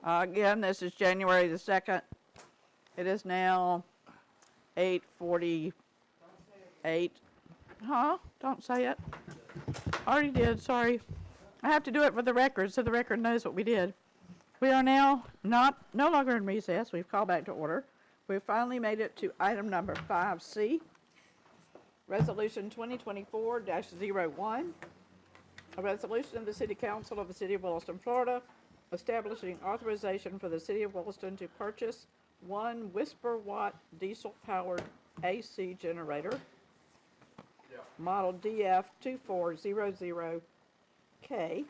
Again, this is January the 2nd. It is now 8:48. Huh? Don't say it. Already did, sorry. I have to do it for the record so the record knows what we did. We are now no longer in recess. We've called back to order. We've finally made it to item number 5C, Resolution 2024-01, a resolution of the City Council of the City of Williston, Florida, establishing authorization for the City of Williston to purchase one Whisper Watt diesel-powered AC generator, model DF2400K,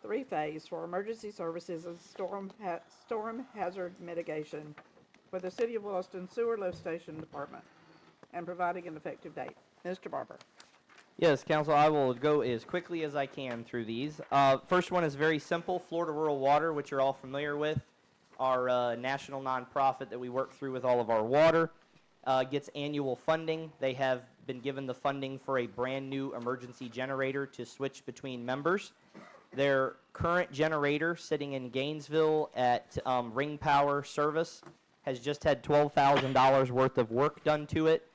three-phase for emergency services and storm hazard mitigation for the City of Williston Sewer Lift Station Department, and providing an effective date. Mr. Barber. Yes, Council, I will go as quickly as I can through these. First one is very simple. Florida Rural Water, which you're all familiar with, our national nonprofit that we work through with all of our water, gets annual funding. They have been given the funding for a brand new emergency generator to switch between members. Their current generator sitting in Gainesville at Ring Power Service has just had $12,000 worth of work done to it.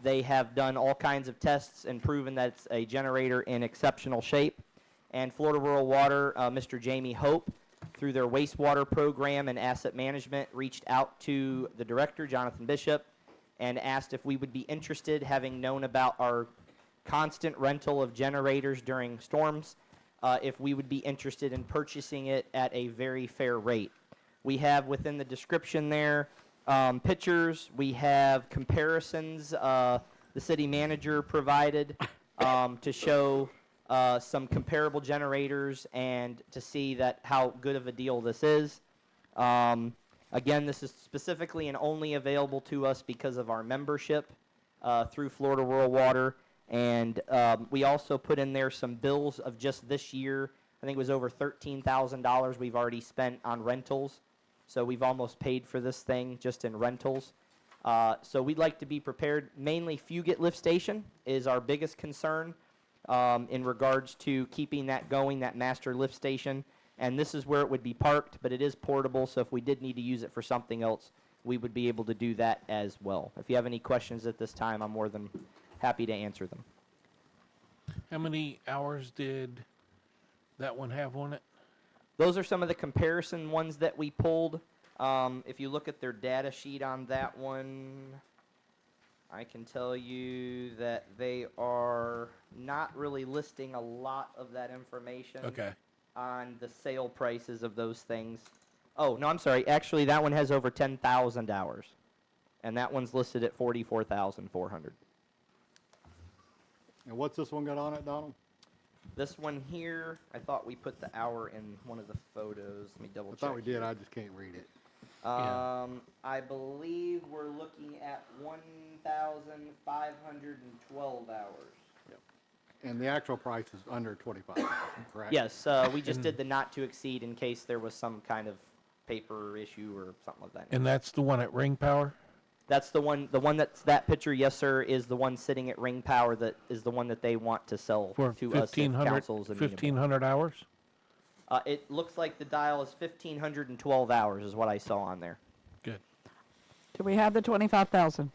They have done all kinds of tests and proven that it's a generator in exceptional shape. And Florida Rural Water, Mr. Jamie Hope, through their wastewater program and asset management, reached out to the director, Jonathan Bishop, and asked if we would be interested, having known about our constant rental of generators during storms, if we would be interested in purchasing it at a very fair rate. We have within the description there pictures. We have comparisons the city manager provided to show some comparable generators and to see that how good of a deal this is. Again, this is specifically and only available to us because of our membership through Florida Rural Water. And we also put in there some bills of just this year. I think it was over $13,000 we've already spent on rentals. So we've almost paid for this thing just in rentals. So we'd like to be prepared. Mainly Fugate Lift Station is our biggest concern in regards to keeping that going, that master lift station. And this is where it would be parked, but it is portable. So if we did need to use it for something else, we would be able to do that as well. If you have any questions at this time, I'm more than happy to answer them. How many hours did that one have on it? Those are some of the comparison ones that we pulled. If you look at their data sheet on that one, I can tell you that they are not really listing a lot of that information on the sale prices of those things. Oh, no, I'm sorry. Actually, that one has over 10,000 hours, and that one's listed at 44,400. And what's this one got on it, Donald? This one here, I thought we put the hour in one of the photos. Let me double check. I thought we did. I just can't read it. I believe we're looking at 1,512 hours. Yep. And the actual price is under $25,000, correct? Yes, we just did the not to exceed in case there was some kind of paper issue or something like that. And that's the one at Ring Power? That's the one that's that picture, yes, sir, is the one sitting at Ring Power that is the one that they want to sell For to us if council's amenable. 1,500 hours? It looks like the dial is 1,512 hours is what I saw on there. Good. Do we have the 25,000?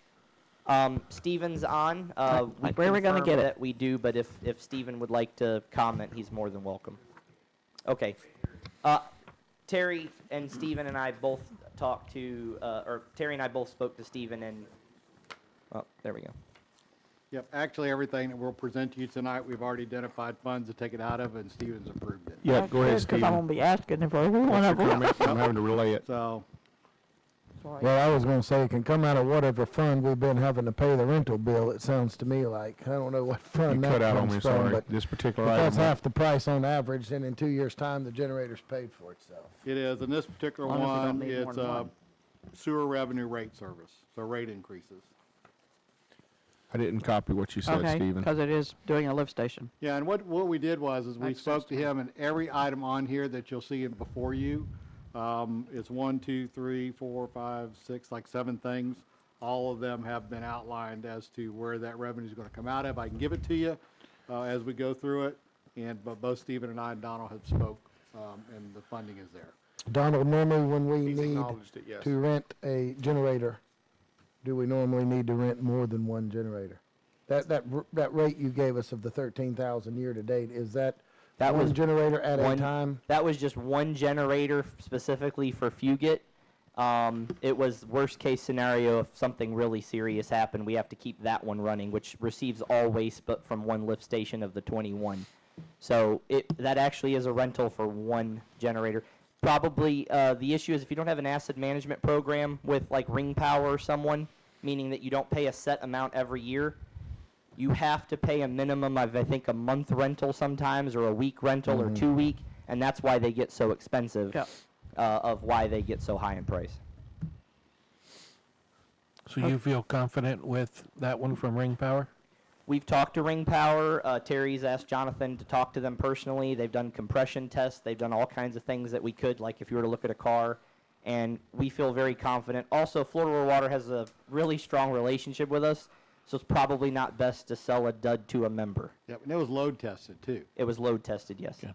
Steven's on. Where are we going to get it? That we do, but if Steven would like to comment, he's more than welcome. Okay. Terry and Steven and I both talked to, or Terry and I both spoke to Steven and, oh, there we go. Yep. Actually, everything that we'll present to you tonight, we've already identified funds to take it out of, and Stevens approved it. Yeah, go ahead, Because I'm going Stephen. to be asking for every one What's of your them. comment? I'm having to relay it. So, Well, I was gonna say it can come out of whatever fund we've been having to pay the rental bill, it sounds to me like. I don't know what You fund that cut out on comes me, from, sorry. but This particular if that's item. half the price on average, then in 2 years' time, the generator's paid for itself. it is. And this particular As long as we don't one, need more it's than a one. sewer revenue rate service, so rate increases. I didn't copy what you said, Okay, Stephen. because it is doing a lift station. Yeah, and what we did was we Makes spoke sense to to me. him, and every item on here that you'll see before you, it's 1, 2, 3, 4, 5, 6, like 7 things. All of them have been outlined as to where that revenue is going to come out of. I can give it to you as we go through it, but both Stephen and I and Donald have spoke, and the funding is there. Donald, normally when we He's need acknowledged it, yes. to rent a generator, do we normally need to rent more than one generator? That rate you gave us of the 13,000 year to date, is that That one was generator at a one- time? That was just one generator specifically for Fugit. It was worst case scenario if something really serious happened, we have to keep that one running, which receives all waste but from one lift station of the 21. So that actually is a rental for one generator. Probably the issue is if you don't have an asset management program with like Ring Power or someone, meaning that you don't pay a set amount every year, you have to pay a minimum of, I think, a month rental sometimes, or a week rental, or 2 week, and that's why they get so expensive, Yep. of why they get so high in price. So you feel confident with that one from Ring Power? We've talked to Ring Power. Terry's asked Jonathan to talk to them personally. They've done compression tests. They've done all kinds of things that we could, like if you were to look at a car, and we feel very confident. Also, Florida Rural Water has a really strong relationship with us, so it's probably not best to sell a dud to a member. Yep, and it was load tested too. It was load tested, yes. Okay.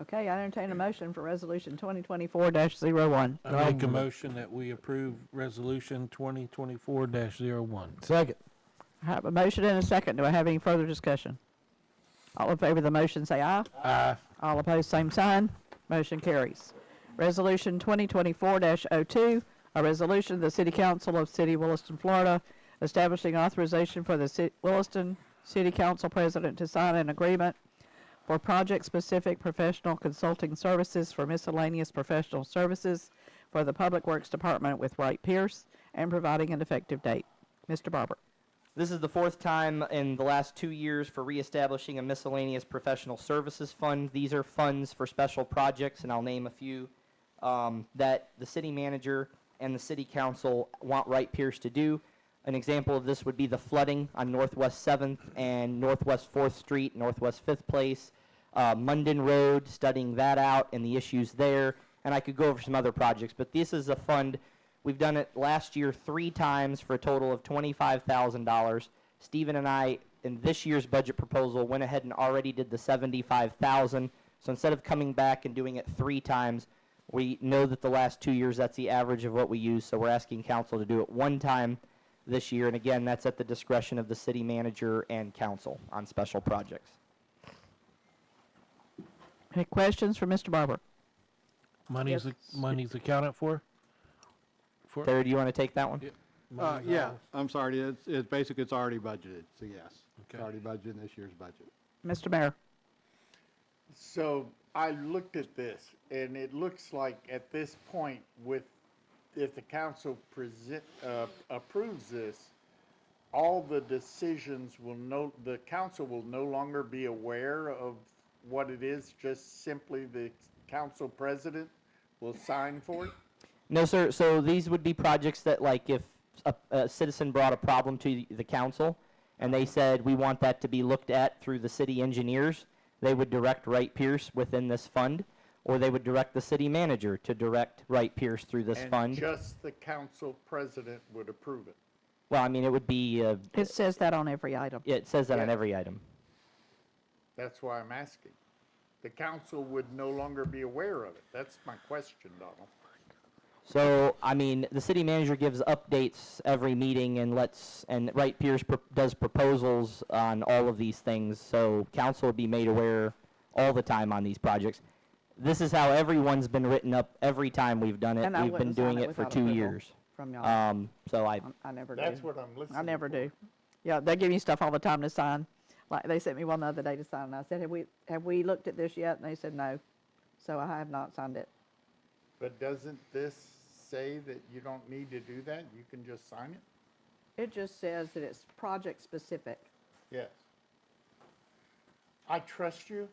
Okay, I entertain a motion for resolution 2024-01. I make a motion that we approve resolution 2024-01. Second. I have a motion and a second. Do I have any further discussion? All in favor of the motion, say aye. Aye. All opposed, same sign. Motion carries. Resolution 2024-02, a resolution of the City Council of City of Williston, Florida, establishing authorization for the Williston City Council President to sign an agreement for project-specific professional consulting services for miscellaneous professional services for the Public Works Department with Wright Pierce and providing an effective date. Mr. Barber. This is the fourth time in the last 2 years for reestablishing a miscellaneous professional services fund. These are funds for special projects, and I'll name a few that the city manager and the city council want Wright Pierce to do. An example of this would be the flooding on Northwest 7th and Northwest 4th Street, Northwest 5th Place, Munden Road, studying that out and the issues there. And I could go over some other projects, but this is a fund. We've done it last year 3 times for a total of $25,000. Stephen and I, in this year's budget proposal, went ahead and already did the $75,000. So instead of coming back and doing it 3 times, we know that the last 2 years, that's the average of what we use. So we're asking council to do it 1 time this year. And again, that's at the discretion of the city manager and council on special projects. Any questions for Mr. Barber? Money's accounted for? Terry, do you want to take that one? Money's Yeah, all- I'm sorry, it's basically, it's already budgeted, so yes. It's Okay. already budgeted in this year's budget. Mr. Mayor. So I looked at this, and it looks like at this point, if the council approves this, all the decisions the council will no longer be aware of what it is, just simply the council president will sign for it? No, sir. So these would be projects that, like, if a citizen brought a problem to the council and they said, we want that to be looked at through the city engineers, they would direct Wright Pierce within this fund, or they would direct the city manager to direct Wright Pierce through this And fund. just the council president would approve it? Well, I mean, it would be, It says that on every item. it says that on Yeah. every item. That's why I'm asking. The council would no longer be aware of it. That's my question, Donald. So, I mean, the city manager gives updates every meeting and Wright Pierce does proposals on all of these things, so council would be made aware all the time on these projects. This is how everyone's been written up every time we've done it. And I We've been wouldn't sign doing it it for without 2 approval years. From y'all. So I never do. That's what I'm listening I never for. do. Yeah, they give me stuff all the time to sign. Like, they sent me one the other day to sign, and I said, have we looked at this yet? And they said, no. So I have not signed it. But doesn't this say that you don't need to do that? You can just sign it? It just says that it's project-specific. Yes. I trust you.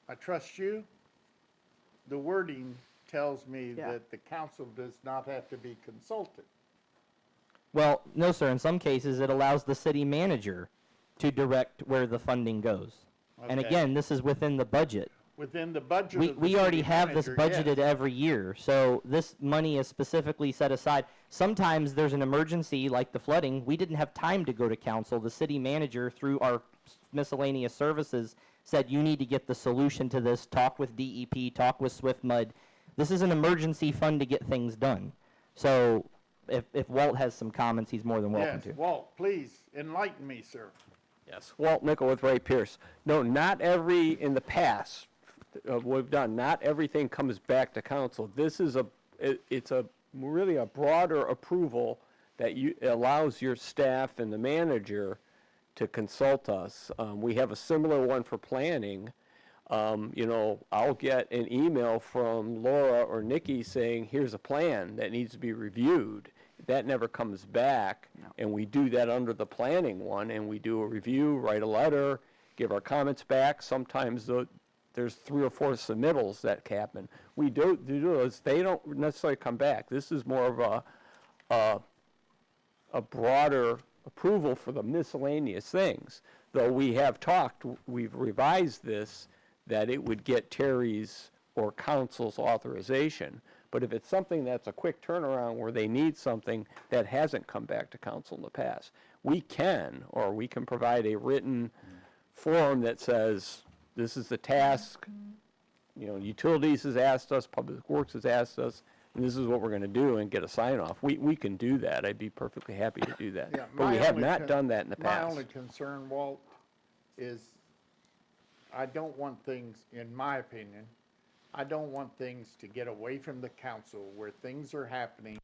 I trust you. The wording tells me Yeah. that the council does not have to be consulted. Well, no, sir. In some cases, it allows the city manager to direct where the funding goes. And Okay. again, this is within the budget. Within the budget We, of the we already city have this manager, budgeted yes. every year, so this money is specifically set aside. Sometimes there's an emergency like the flooding. We didn't have time to go to council. The city manager, through our miscellaneous services, said you need to get the solution to this, talk with DEP, talk with Swift Mud, This is an emergency fund to get things done. So if Walt has some comments, he's more than welcome Yes, to. Walt, please enlighten me, sir. Yes, Walt Nickel with Ray Pierce. No, not in the past, we've done, not everything comes back to council. This is it's really a broader approval that allows your staff and the manager to consult us. We have a similar one for planning. I'll get an email from Laura or Nikki saying, here's a plan that needs to be reviewed. That never comes back, and we do that under the planning one, and we do a review, write a letter, give our comments back. Sometimes there's 3 or 4 submittals that happen. We do those. They don't necessarily come back. This is more of a broader approval for the miscellaneous things. Though we have talked, we've revised this, that it would get Terry's or council's authorization. But if it's something that's a quick turnaround where they need something that hasn't come back to council in the past, we can provide a written form that says, this is the task, utilities has asked us, public works has asked us, and this is what we're gonna do, and get a sign off. We can do that. I'd be perfectly happy to do that. Yeah, But we my have only not done that in the My past. only concern, Walt, is I don't want things, in my opinion, I don't want things to get away from the council where things are happening.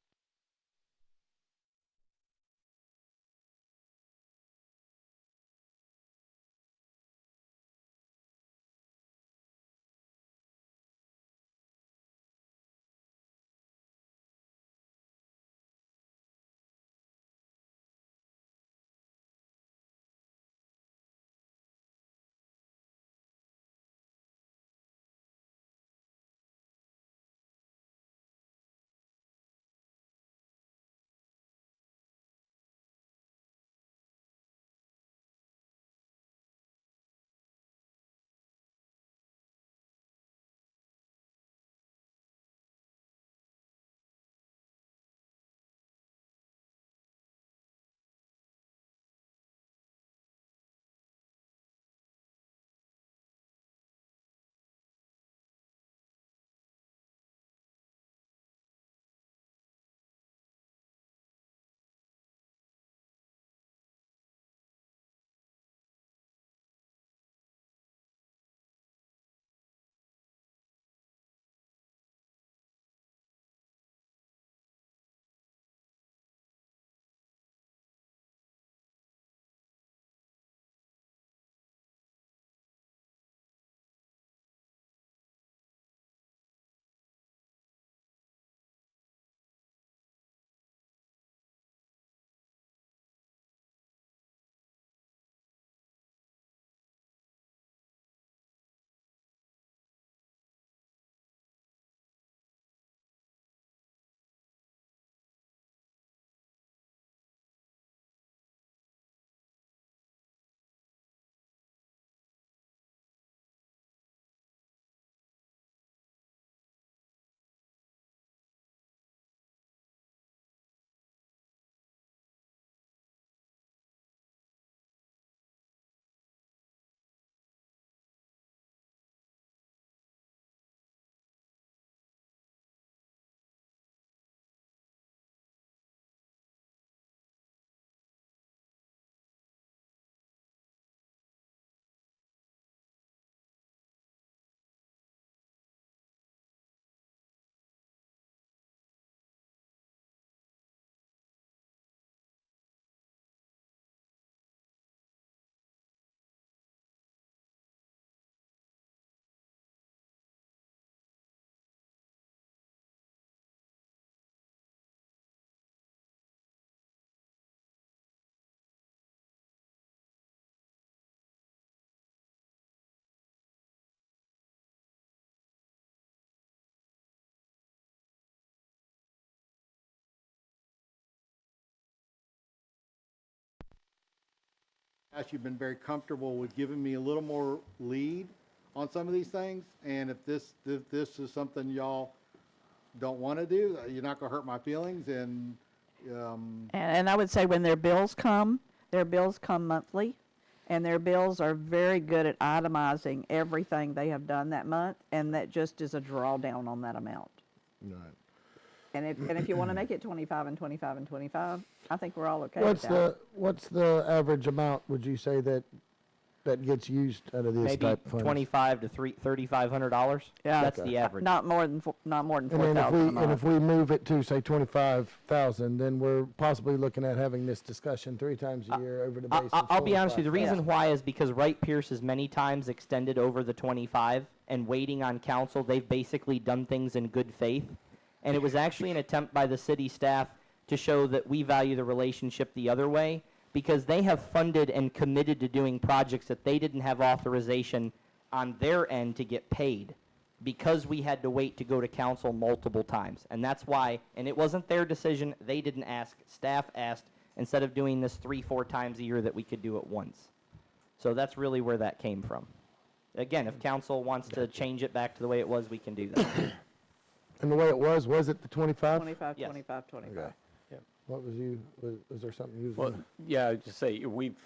You've been very comfortable with giving me a little more lead on some of these things, and if this is something y'all don't want to do, you're not gonna hurt my feelings, and And I would say when their bills come monthly, And their bills are very good at itemizing everything they have done that month, and that just is a drawdown on that amount. Right. And if you want to make it 25 and 25 and 25, I think we're all okay with What's the average amount, would you say, that gets used out of this Maybe type of funds? $2,500 to $3,500. Yeah. That's Okay. the average. Not more than And then 4,000 a and month. if we move it to, say, 25,000, then we're possibly looking at having this discussion 3 times a year over the base of I'll be honest with you. The 45,000. reason why is because Wright Pierce has many times extended over the 25 and waiting on council. They've basically done things in good faith. And it was actually an attempt by the city staff to show that we value the relationship the other way, because they have funded and committed to doing projects that they didn't have authorization on their end to get paid, because we had to wait to go to council multiple times. And that's why, and it wasn't their decision, they didn't ask, staff asked, instead of doing this 3-4 times a year, that we could do it once. So that's really where that came from. Again, if council wants to change it back to the way it was, we can do that. And the way it was it the 25? 25, Yes. 25, 25. Okay. What was was there something you was Well, gonna- yeah, I'd just say, we've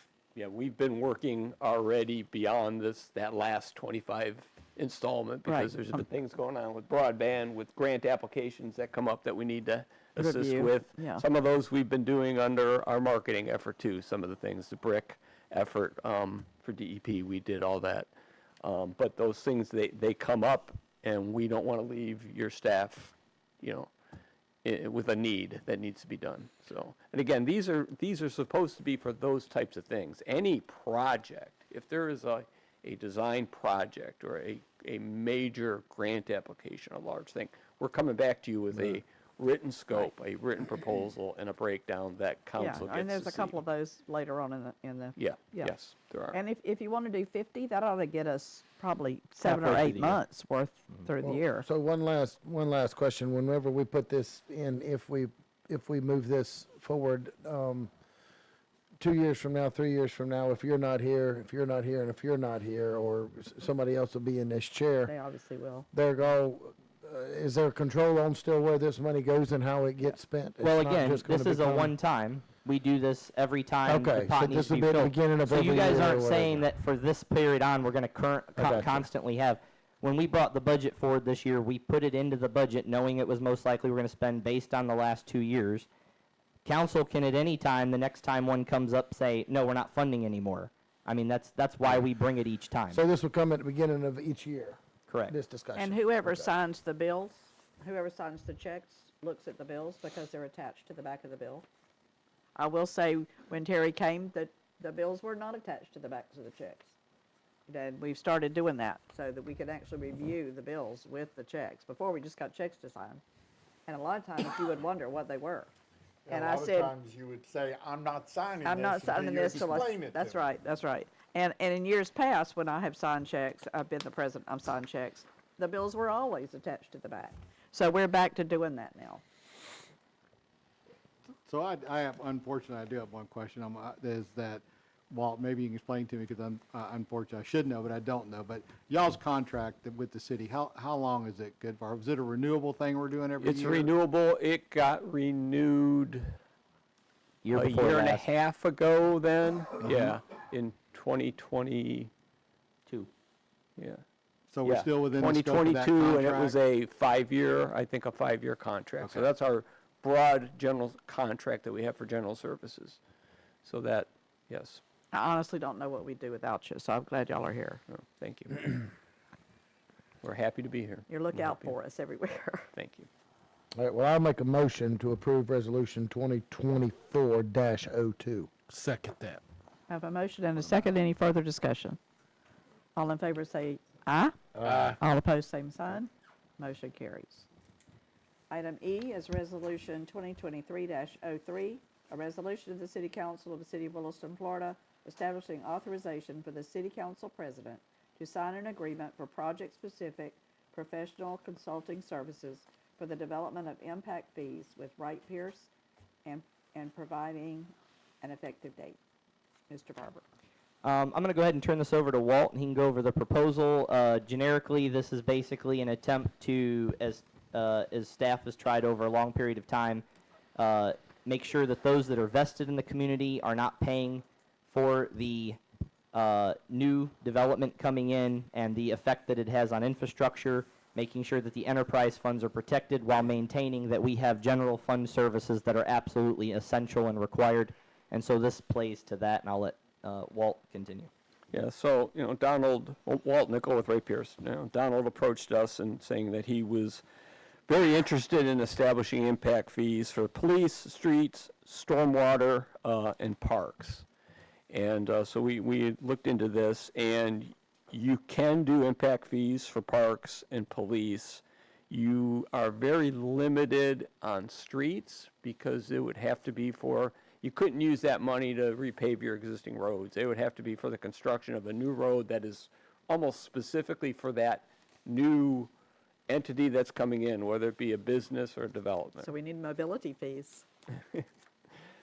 been working already beyond that last 25 installment, because Right. there's been things going on with broadband, with grant applications that come up that we need to assist Review, with. yeah. Some of those we've been doing under our marketing effort too, some of the things, the BRIC effort for DEP, we did all that. But those things, they come up, and we don't want to leave your staff, with a need that needs to be done. So, and again, these are supposed to be for those types of things. Any project, if there is a design project or a major grant application, a large thing, we're coming back to you with a written scope, a written proposal, and a breakdown that Yeah, council gets and there's to a couple see. of those later on in the. Yeah, yeah. yes, there are. And if you want to do 50, that ought to get us probably 7 or Halfway through 8 the year. months worth through the Well, year. So one last question. Whenever we put this in, if we move this forward, 2 years from now, 3 years from now, if you're not here, and if you're not here, or somebody else will be in this chair, They obviously will. is there control on still where this money goes and how it gets spent? It's Well, not again, just gonna this is a become- one-time. We do this every time the Okay, so pot needs this to will be be the filled. beginning of So you every guys year or aren't saying whatever. that for this period on, we're going to gotcha. constantly have. When we brought the budget forward this year, we put it into the budget knowing it was most likely we're going to spend based on the last 2 years. Council can at any time, the next time one comes up, say, no, we're not funding anymore. I mean, that's why we bring it each time. So this will come at the beginning of each year, Correct. this discussion? And whoever Okay. signs the bills, whoever signs the checks, looks at the bills because they're attached to the back of the bill. I will say, when Terry came, the bills were not attached to the backs of the checks. And we've started doing that so that we can actually review the bills with the checks. Before, we just got checks to sign. And a lot of times, you would wonder what they were. And I said, A lot of times you would say, I'm not signing this. I'm not until signing you this till I, explain it to that's me." right, that's right. And in years past, when I have signed checks, I've been the president, I've signed checks, the bills were always attached to the back. So we're back to doing that now. So unfortunately, I do have one question, is that, Walt, maybe you can explain to me, because unfortunately, I should know, but I don't know, but y'all's contract with the city, how long is it good for? Is it a renewable thing we're doing every year? It's renewable. It got renewed Year a before year and a last. half ago then. Yeah, in 2022. Yeah. So we're Yeah, still within the scope of that 2022, and it was contract? a 5-year contract. So Okay. that's our broad general contract that we have for general services. So that, yes, I honestly don't know what we'd do without you, so I'm glad y'all are here. oh, thank you. We're happy to be here. You look out for us everywhere. Thank you. All right, well, I'll make a motion to approve Resolution 2024-02. Second that. I have a motion and a second. Any further discussion? All in favor say aye. Aye. All opposed, same sign. Motion carries. Item E is Resolution 2023-03, a resolution of the City Council of the City of Williston, Florida, establishing authorization for the City Council President to sign an agreement for project-specific professional consulting services for the development of impact fees with Wright Pierce and providing an effective date. Mr. Barber. I'm going to go ahead and turn this over to Walt, and he can go over the proposal. Generically, this is basically an attempt to, as staff has tried over a long period of time, make sure that those that are vested in the community are not paying for the new development coming in and the effect that it has on infrastructure, making sure that the enterprise funds are protected while maintaining that we have general fund services that are absolutely essential and required. And so this plays to that, and I'll let Walt continue. Yeah, so, Walt Nickel with Ray Pierce. Donald approached us and saying that he was very interested in establishing impact fees for police, streets, stormwater, and parks. And so we looked into this, and you can do impact fees for parks and police. You are very limited on streets because it would have to be for, you couldn't use that money to repave your existing roads. It would have to be for the construction of a new road that is almost specifically for that new entity that's coming in, whether it be a business or a development. So we need mobility fees.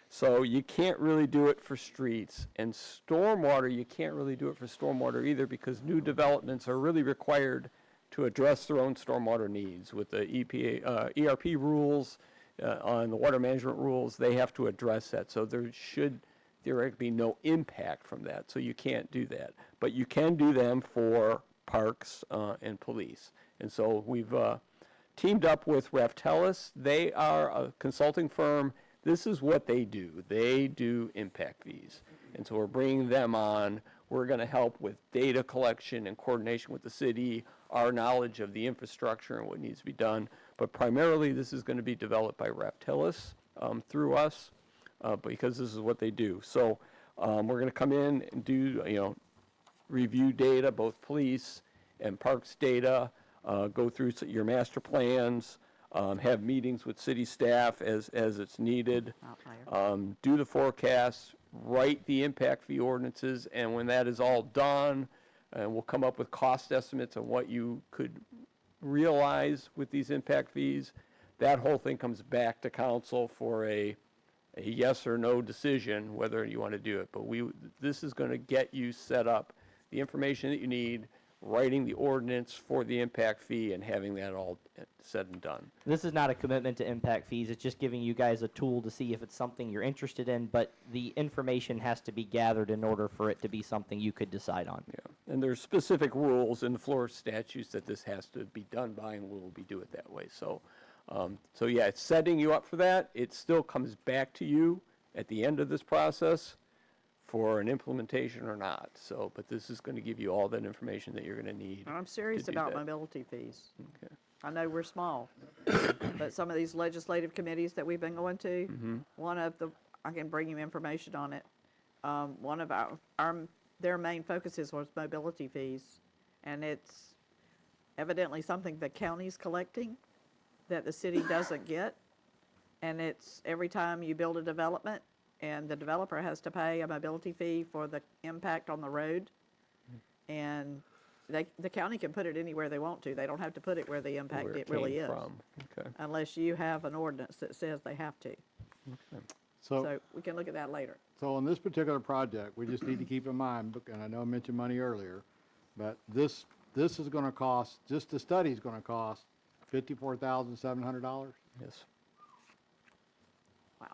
So you can't really do it for streets. And stormwater, you can't really do it for stormwater either because new developments are really required to address their own stormwater needs. With the ERP rules, on the water management rules, they have to address that. So there should theoretically be no impact from that. So you can't do that. But you can do them for parks and police. And so we've teamed up with Raftellus. They are a consulting firm. This is what they do. They do impact fees. And so we're bringing them on. We're going to help with data collection and coordination with the city, our knowledge of the infrastructure and what needs to be done. But primarily, this is going to be developed by Raftellus through us because this is what they do. So we're going to come in and do, review data, both police and parks data, go through your master plans, have meetings with city staff as it's needed, do the forecasts, write the impact fee ordinances, and when that is all done, we'll come up with cost estimates on what you could realize with these impact fees. That whole thing comes back to council for a yes or no decision whether you want to do it. But this is going to get you set up, the information that you need, writing the ordinance for the impact fee, and having that all said and done. This is not a commitment to impact fees. It's just giving you guys a tool to see if it's something you're interested in, but the information has to be gathered in order for it to be something you could decide on. Yeah, and there's specific rules in the Florida statutes that this has to be done by, and we'll do it that way. So, yeah, it's setting you up for that. It still comes back to you at the end of this process for an implementation or not. So, but this is going to give you all that information that you're going to need. I'm serious do about that. mobility fees. Okay. I know we're small, but some of these legislative committees that we've been going to, one of the, I can bring you information on it. One of their main focuses was mobility fees, and it's evidently something the county's collecting that the city doesn't get. And it's every time you build a development, and the developer has to pay a mobility fee for the impact on the road. And the county can put it anywhere they want to. They don't have to put it where the impact Where it really came is. from. Okay. Unless you have an ordinance that says they have to. So we can look at that later. So on this particular project, we just need to keep in mind, and I know I mentioned money earlier, but this is going to cost, just the study is going to cost $54,700. Yes. Wow.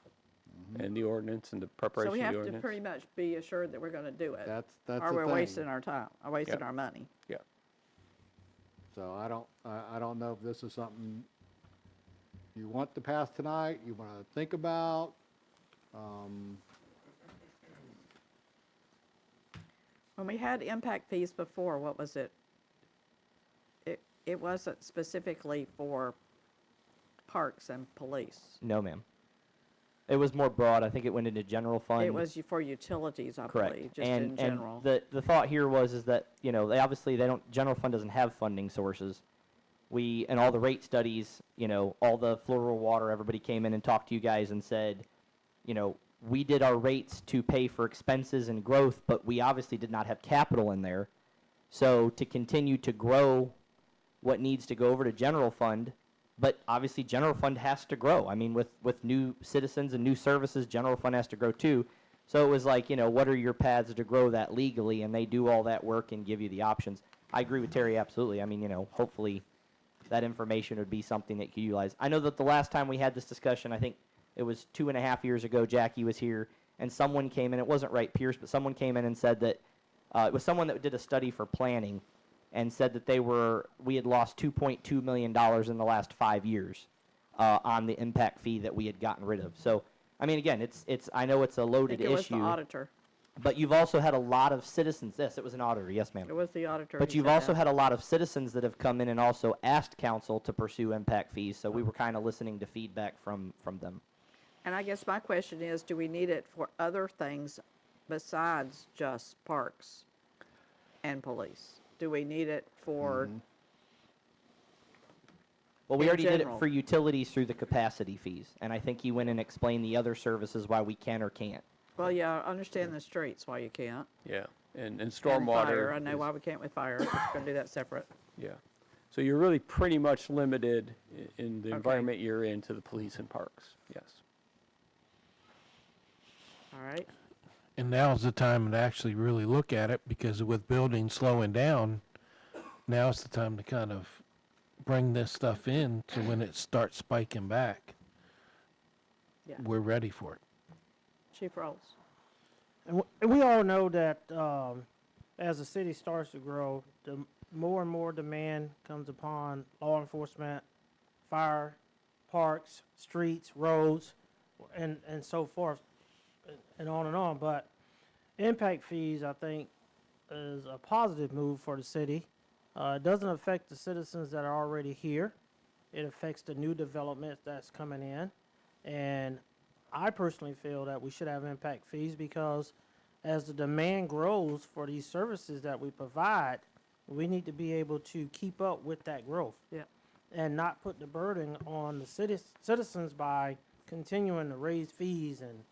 And the ordinance and the preparation So we of have the to ordinance. pretty much be assured that we're going to do it. That's Or the we're thing. wasting our time, or wasting Yeah. our money. Yeah. So I don't know if this is something you want to pass tonight, you want to think about. When we had impact fees before, what was it? It wasn't specifically for parks and police. No, ma'am. It was more broad. I think it went into general fund. It was for utilities, I Correct. believe, just in general. And the thought here is that, they don't, general fund doesn't have funding sources. And all the rate studies, all the Florida Water, everybody came in and talked to you guys and said, we did our rates to pay for expenses and growth, but we obviously did not have capital in there. So to continue to grow what needs to go over to general fund, but obviously general fund has to grow. I mean, with new citizens and new services, general fund has to grow too. So it was like, what are your paths to grow that legally? And they do all that work and give you the options. I agree with Terry, absolutely. I mean, hopefully that information would be something that you could utilize. I know that the last time we had this discussion, I think it was 2.5 years ago, Jackie was here, and someone came in, it wasn't Wright Pierce, but someone came in and said that It was someone that did a study for planning and said that we had lost $2.2 million in the last 5 years on the impact fee that we had gotten rid of. So, I mean, again, I know it's a I loaded think it was the issue, auditor. but you've also had a lot of citizens. Yes, it was an auditor. Yes, ma'am. It was the auditor. But who you've said also that. had a lot of citizens that have come in and also asked council to pursue impact fees. So we were kind of listening to feedback from them. And I guess my question is, do we need it for other things besides just parks and police? Do we need it for, Well, we in already did it general. for utilities through the capacity fees, and I think you went and explained the other services why we can or can't. well, yeah, I understand the streets, why you can't. Yeah, and And stormwater. fire, I know is- why we can't with fire, we're gonna do that separate. Yeah. So you're really pretty much limited in the Okay. environment you're in to the police and parks, yes. All right, And now's the time to actually really look at it, because with buildings slowing down, now's the time to kind of bring this stuff in, so when it starts spiking back, Yeah. we're ready for it. Chief Rolls. And we all know that as the city starts to grow, the more and more demand comes upon law enforcement, fire, parks, streets, roads, and so forth, and on and on. But impact fees, I think, is a positive move for the city. It doesn't affect the citizens that are already here. It affects the new development that's coming in. And I personally feel that we should have impact fees because as the demand grows for these services that we provide, we need to be able to keep up with that growth. Yeah. And not put the burden on the citizens by continuing to raise fees and,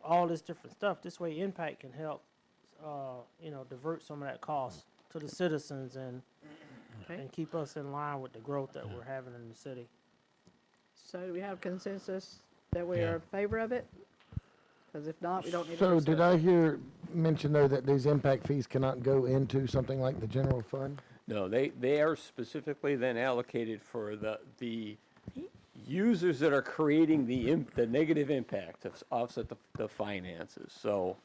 all this different stuff. This way impact can help, divert some of that cost to the citizens and Okay. keep us in line with the growth that we're having in the city. So do we have consensus that we Yeah. are in favor of it? Because if not, we don't need to. So did discuss I it. hear mention though that these impact fees cannot go into something like the general fund? No, they are specifically then allocated for the users that are creating the negative impact to offset the finances. So,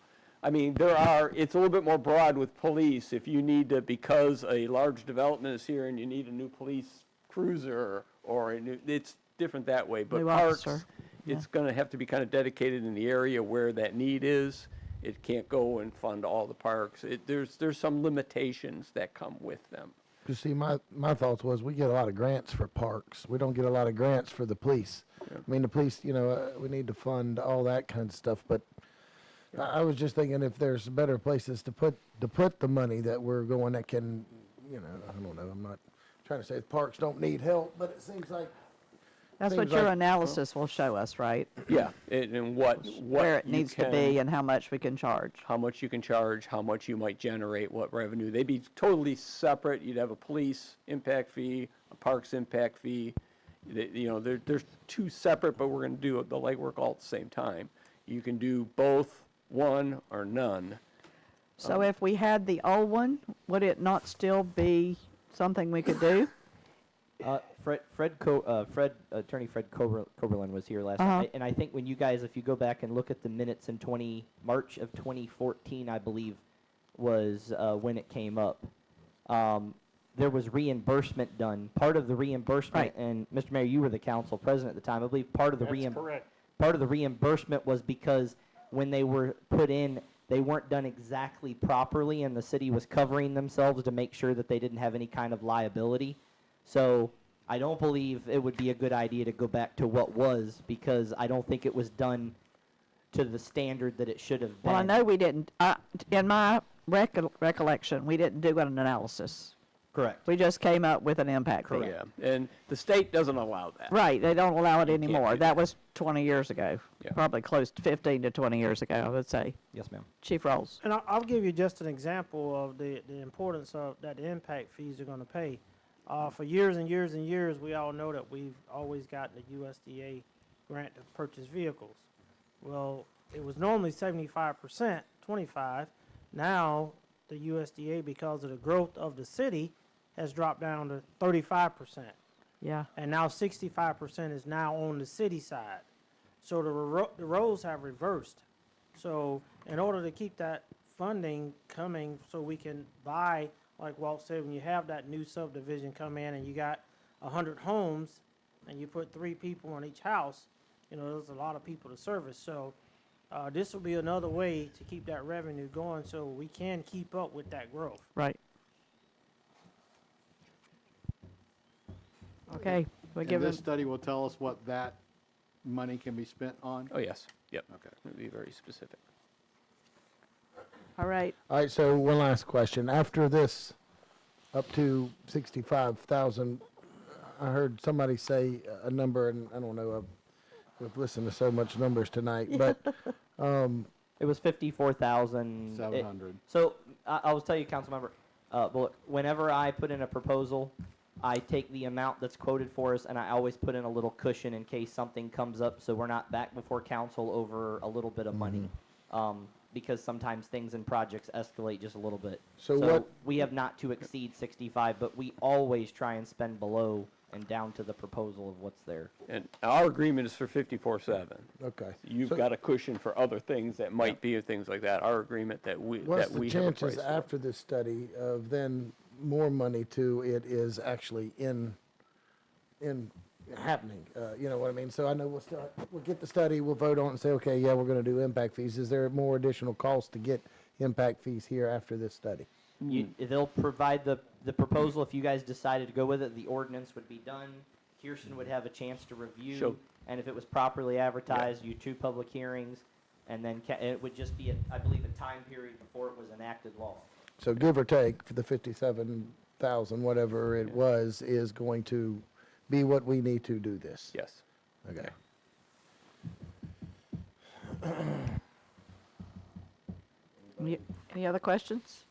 I mean, it's a little bit more broad with police. If you need to, because a large development is here and you need a new police cruiser or it's different that way. But New parks, officer, it's going to have to be kind of dedicated in the area where that need is. It can't go and fund all the parks. There's some limitations that come with them. You see, my thoughts was we get a lot of grants for parks. We don't get a lot of grants for the police. I mean, the police, we need to fund all that kind of stuff. But I was just thinking if there's better places to put the money that we're going that can, I don't know. I'm not trying to say parks don't need help, but it seems like That's what seems your like- analysis will show us, right? Yeah, and what Where it you needs to can- be and how much we can charge. how much you can charge, how much you might generate, what revenue. They'd be totally separate. You'd have a police impact fee, a parks impact fee. They're two separate, but we're going to do the legwork all at the same time. You can do both, one or none. So if we had the old one, would it not still be something we could do? Attorney Fred Coberlin was here last Uh-huh. night, and I think when you guys, if you go back and look at the minutes in March of 2014, I believe, was when it came up. There was reimbursement done. Part of the reimbursement, Right. and Mr. Mayor, you were the council president at the time. I believe part of the correct. part of the reimbursement was because when they were put in, they weren't done exactly properly, and the city was covering themselves to make sure that they didn't have any kind of liability. So I don't believe it would be a good idea to go back to what was, because I don't think it was done to the standard that it should have been. Well, I know we didn't, in my recollection, we didn't do an analysis. Correct. We just came up with an impact fee. Yeah, and the state doesn't allow that. Right, they don't allow it can't anymore. do That was 20 years ago. Yeah. Probably close to 15 to 20 years ago, I would say. Yes, ma'am. Chief Rolls. And I'll give you just an example of the importance of that the impact fees are going to pay. For years and years and years, we all know that we've always gotten the USDA grant to purchase vehicles. Well, it was normally 75%, 25. Now, the USDA, because of the growth of the city, has dropped down to 35%. Yeah. And now 65% is now on the city side. So the roles have reversed. So in order to keep that funding coming so we can buy, like Walt said, when you have that new subdivision come in and you got 100 homes and you put 3 people in each house, you know, there's a lot of people to service. So this will be another way to keep that revenue going so we can keep up with that growth. Right. Okay, we And give this him, study will tell us what that money can be spent on? Oh, yes, yep. Okay. It'll be very specific. all right, All right, so one last question. After this, up to 65,000, I heard somebody say a number, and I don't know, we've listened to so much numbers tonight, but It was 54,000. 700. So I will tell you, council member, well, whenever I put in a proposal, I take the amount that's quoted for us and I always put in a little cushion in case something comes up, so we're not back before council over a little bit of money. Because sometimes things in projects escalate just a little bit. So what- we have not to exceed 65, but we always try and spend below and down to the proposal of what's there. And our agreement is for 54.7. okay. You've So got a cushion for other things that might be or things like that. Our agreement that we what's that the we have a price chances for. after this study of then more money to it is actually in happening? You know what I mean? So I know we'll get the study, we'll vote on it and say, okay, yeah, we're going to do impact fees. Is there more additional cost to get impact fees here after this study? They'll provide the proposal. If you guys decided to go with it, the ordinance would be done. Kirsten would have a chance to review. Sure. And if it was properly advertised, you 2 public hearings, and then it would just be, I believe, a time period before it was enacted law. So give or take, for the 57,000, whatever it was, is going to be what we need to do this? Yes. Okay. any other questions?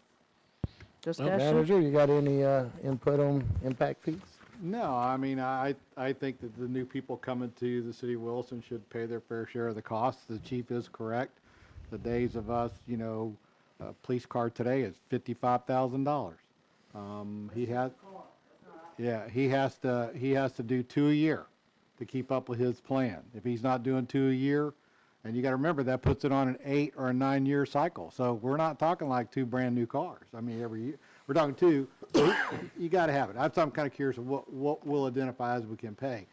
Discussion? Manager, you got any input on impact fees? No, I mean, I think that the new people coming to the city of Williston should pay their fair share of the costs. The chief is correct. The days of us, you know, a police car today is $55,000. He has, yeah, he has to do 2 a year to keep up with his plan. If he's not doing 2 a year, and you got to remember that puts it on an 8 or a 9 year cycle. So we're not talking like 2 brand new cars. I mean, every year we're talking 2. So you got to have it. I'm kind of curious of what we'll identify as we can pay.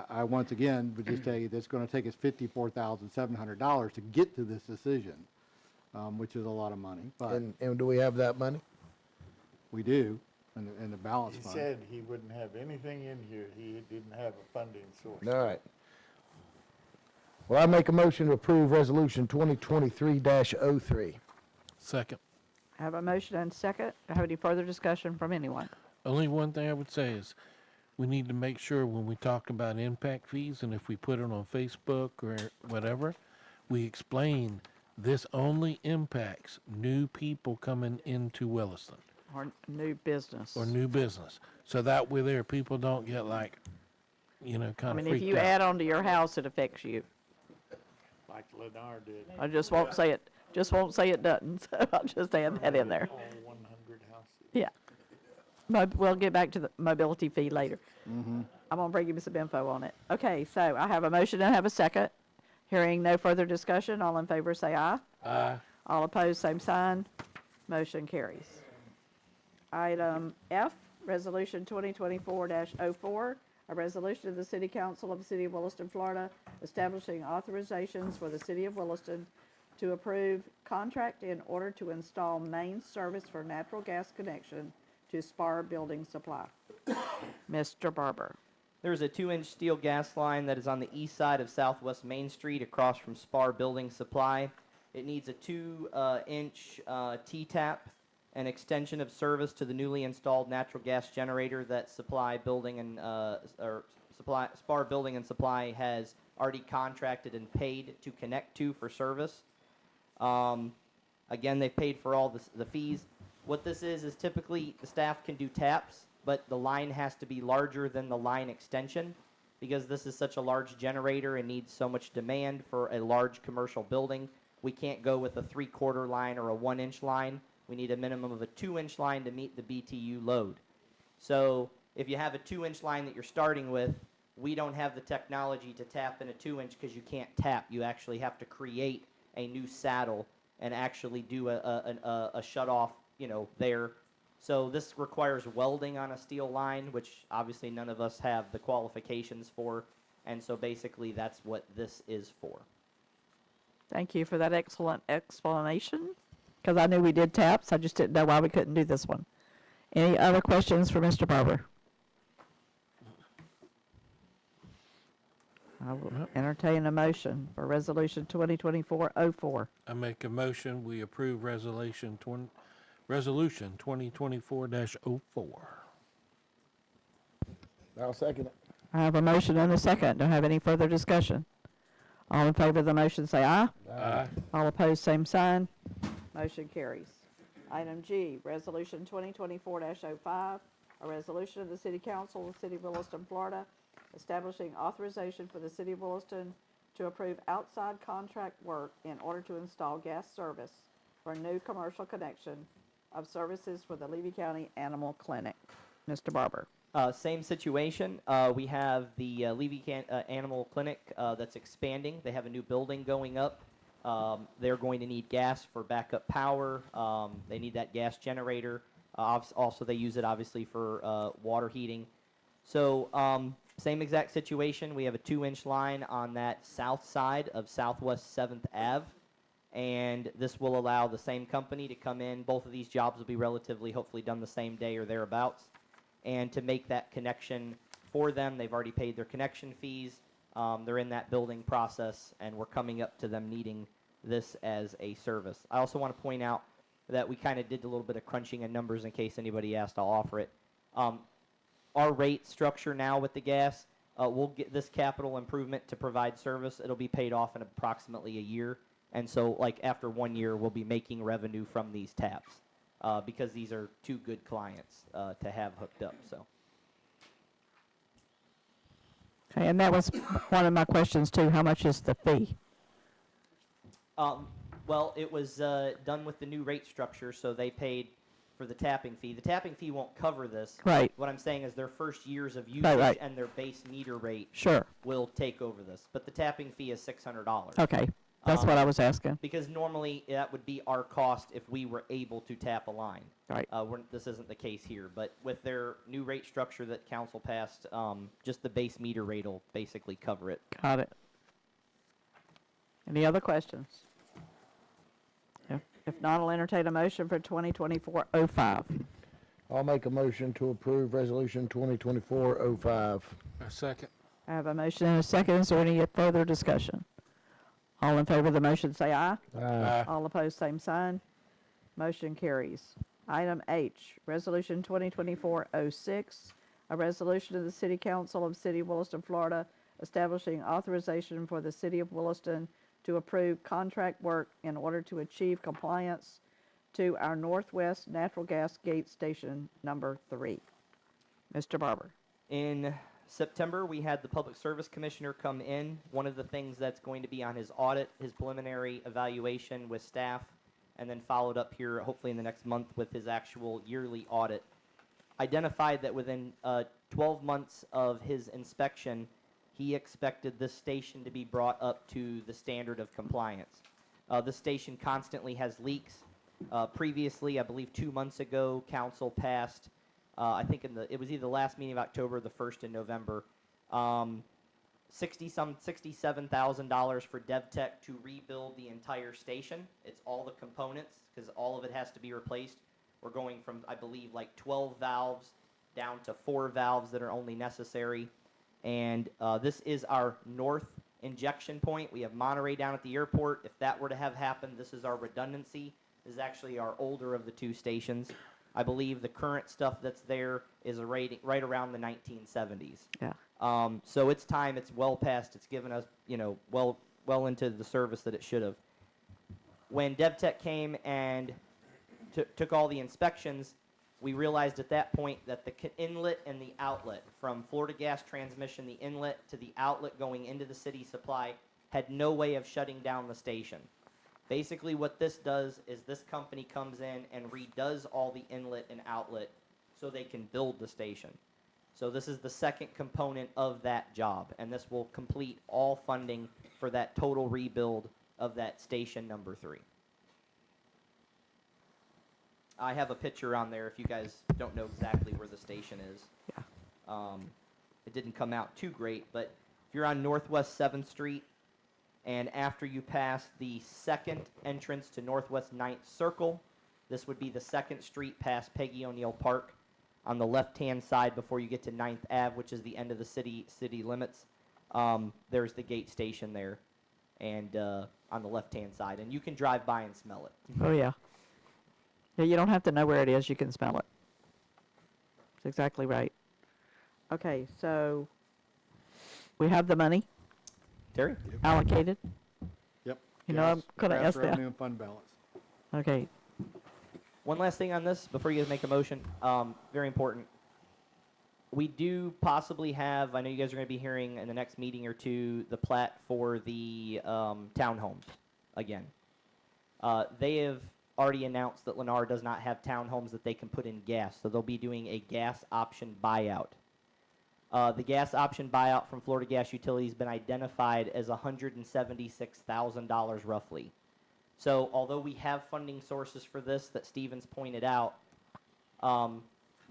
I once again would just tell you that it's going to take us $54,700 to get to this decision, which is a lot of money. But And do we have that money? we do in the balance He fund. said he wouldn't have anything in here, he didn't have a funding source. All right. Well, I make a motion to approve Resolution 2023-03. Second. I have a motion and second. Do I have any further discussion from anyone? Only one thing I would say is we need to make sure when we talk about impact fees and if we put it on Facebook or whatever, we explain this only impacts new people coming into Williston Or new business? or new business. So that way there, people don't get like, you know, I kind of mean, if freaked you out. add on to your house, it affects you. Like Lennar did, I just won't say it, doesn't, so I'll just add that in there. all 100 houses. Yeah. We'll get back to the mobility fee later. I'm gonna bring you some info on it. Okay, so I have a motion and I have a second. Hearing no further discussion, all in favor say aye. Aye. All opposed, same sign. Motion carries. Item F, Resolution 2024-04, a resolution of the City Council of the City of Williston, Florida, establishing authorizations for the City of Williston to approve contract in order to install main service for natural gas connection to Spar Building Supply. Mr. Barber. There's a 2-inch steel gas line that is on the east side of Southwest Main Street across from Spar Building Supply. It needs a 2-inch T-tap, an extension of service to the newly installed natural gas generator that Spar Building and Supply has already contracted and paid to connect to for service. Again, they've paid for all the fees. What this is typically the staff can do taps, but the line has to be larger than the line extension because this is such a large generator and needs so much demand for a large commercial building. We can't go with a 3/4 line or a 1-inch line. We need a minimum of a 2-inch line to meet the BTU load. So if you have a 2-inch line that you're starting with, we don't have the technology to tap in a 2-inch because you can't tap. You actually have to create a new saddle and actually do a shut off, there. So this requires welding on a steel line, which obviously none of us have the qualifications for. And so basically that's what this is for. Thank you for that excellent explanation, because I knew we did taps, I just didn't know why we couldn't do this one. Any other questions for Mr. Barber? I will entertain a motion for Resolution 2024-04. I make a motion, we approve resolution 2024-04. I'll second it. I have a motion and a second. Don't have any further discussion. All in favor of the motion say aye. Aye. All opposed, same sign. Motion carries. Item G, Resolution 2024-05, a resolution of the City Council of the City of Williston, Florida, establishing authorization for the City of Williston to approve outside contract work in order to install gas service for a new commercial connection of services for the Levy County Animal Clinic. Mr. Barber. Same situation. We have the Animal Clinic that's expanding. They have a new building going up. They're going to need gas for backup power. They need that gas generator. Also, they use it obviously for water heating. So same exact situation. We have a 2-inch line on that south side of Southwest 7th Ave. And this will allow the same company to come in. Both of these jobs will be relatively, hopefully, done the same day or thereabouts. And to make that connection for them, they've already paid their connection fees. They're in that building process, and we're coming up to them needing this as a service. I also want to point out that we kind of did a little bit of crunching of numbers in case anybody asked. I'll offer it. Our rate structure now with the gas, we'll get this capital improvement to provide service. It'll be paid off in approximately a year. And so, like, after 1 year, we'll be making revenue from these taps because these are two good clients to have hooked up. So. Okay, and that was one of my questions too. How much is the fee? Well, it was done with the new rate structure, so they paid for the tapping fee. The tapping fee won't cover this. Right. What I'm saying is their first years of usage Right. and their base meter rate Sure. will take over this. But the tapping fee is $600. Okay, that's what I was asking. Because normally that would be our cost if we were able to tap a line. Right. This isn't the case here, but with their new rate structure that council passed, just the base meter rate will basically cover it. Got it. Any other questions? If not, I'll entertain a motion for 2024-05. I'll make a motion to approve resolution 2024-05. A second. I have a motion and a second. Is there any further discussion? All in favor of the motion say aye. Aye. All opposed, same sign. Motion carries. Item H, Resolution 2024-06, a resolution of the City Council of the City of Williston, Florida, establishing authorization for the City of Williston to approve contract work in order to achieve compliance to our Northwest Natural Gas Gate Station number 3. Mr. Barber. In September, we had the Public Service Commissioner come in. One of the things that's going to be on his audit, his preliminary evaluation with staff, and then followed up here, hopefully in the next month, with his actual yearly audit, identified that within 12 months of his inspection, he expected this station to be brought up to the standard of compliance. This station constantly has leaks. Previously, I believe 2 months ago, council passed, I think it was either the last meeting of October or the first in November, $67,000 for DevTech to rebuild the entire station. It's all the components because all of it has to be replaced. We're going from, I believe, like 12 valves down to 4 valves that are only necessary. And this is our north injection point. We have Monterey down at the airport. If that were to have happened, this is our redundancy. This is actually our older of the two stations. I believe the current stuff that's there is a rating right around the 1970s. Yeah. So it's time. It's well past. It's given us, well into the service that it should have. When DevTech came and took all the inspections, we realized at that point that the inlet and the outlet, from Florida Gas Transmission, the inlet to the outlet going into the city supply, had no way of shutting down the station. Basically what this does is this company comes in and redoes all the inlet and outlet so they can build the station. So this is the second component of that job, and this will complete all funding for that total rebuild of that station number 3. I have a picture on there if you guys don't know exactly where the station is. Yeah. It didn't come out too great, but if you're on Northwest 7th Street, and after you pass the second entrance to Northwest 9th Circle, this would be the 2nd Street past Peggy O'Neill Park. On the left-hand side before you get to 9th Ave, which is the end of the city limits, there's the gate station there, and on the left-hand side. And you can drive by and smell it. Oh, yeah. Yeah, you don't have to know where it is, you can smell it. That's exactly right. Okay, so we have the money Terry? allocated? Yep. You know, I'm Gas- gonna gas ask that. revenue and fund balance. Okay, One last thing on this before you guys make a motion. Very important. We do possibly have, I know you guys are going to be hearing in the next meeting or two, the plat for the townhomes again. They have already announced that Lennar does not have townhomes that they can put in gas, so they'll be doing a gas option buyout. The gas option buyout from Florida Gas Utilities has been identified as $176,000 roughly. So although we have funding sources for this that Stevens pointed out,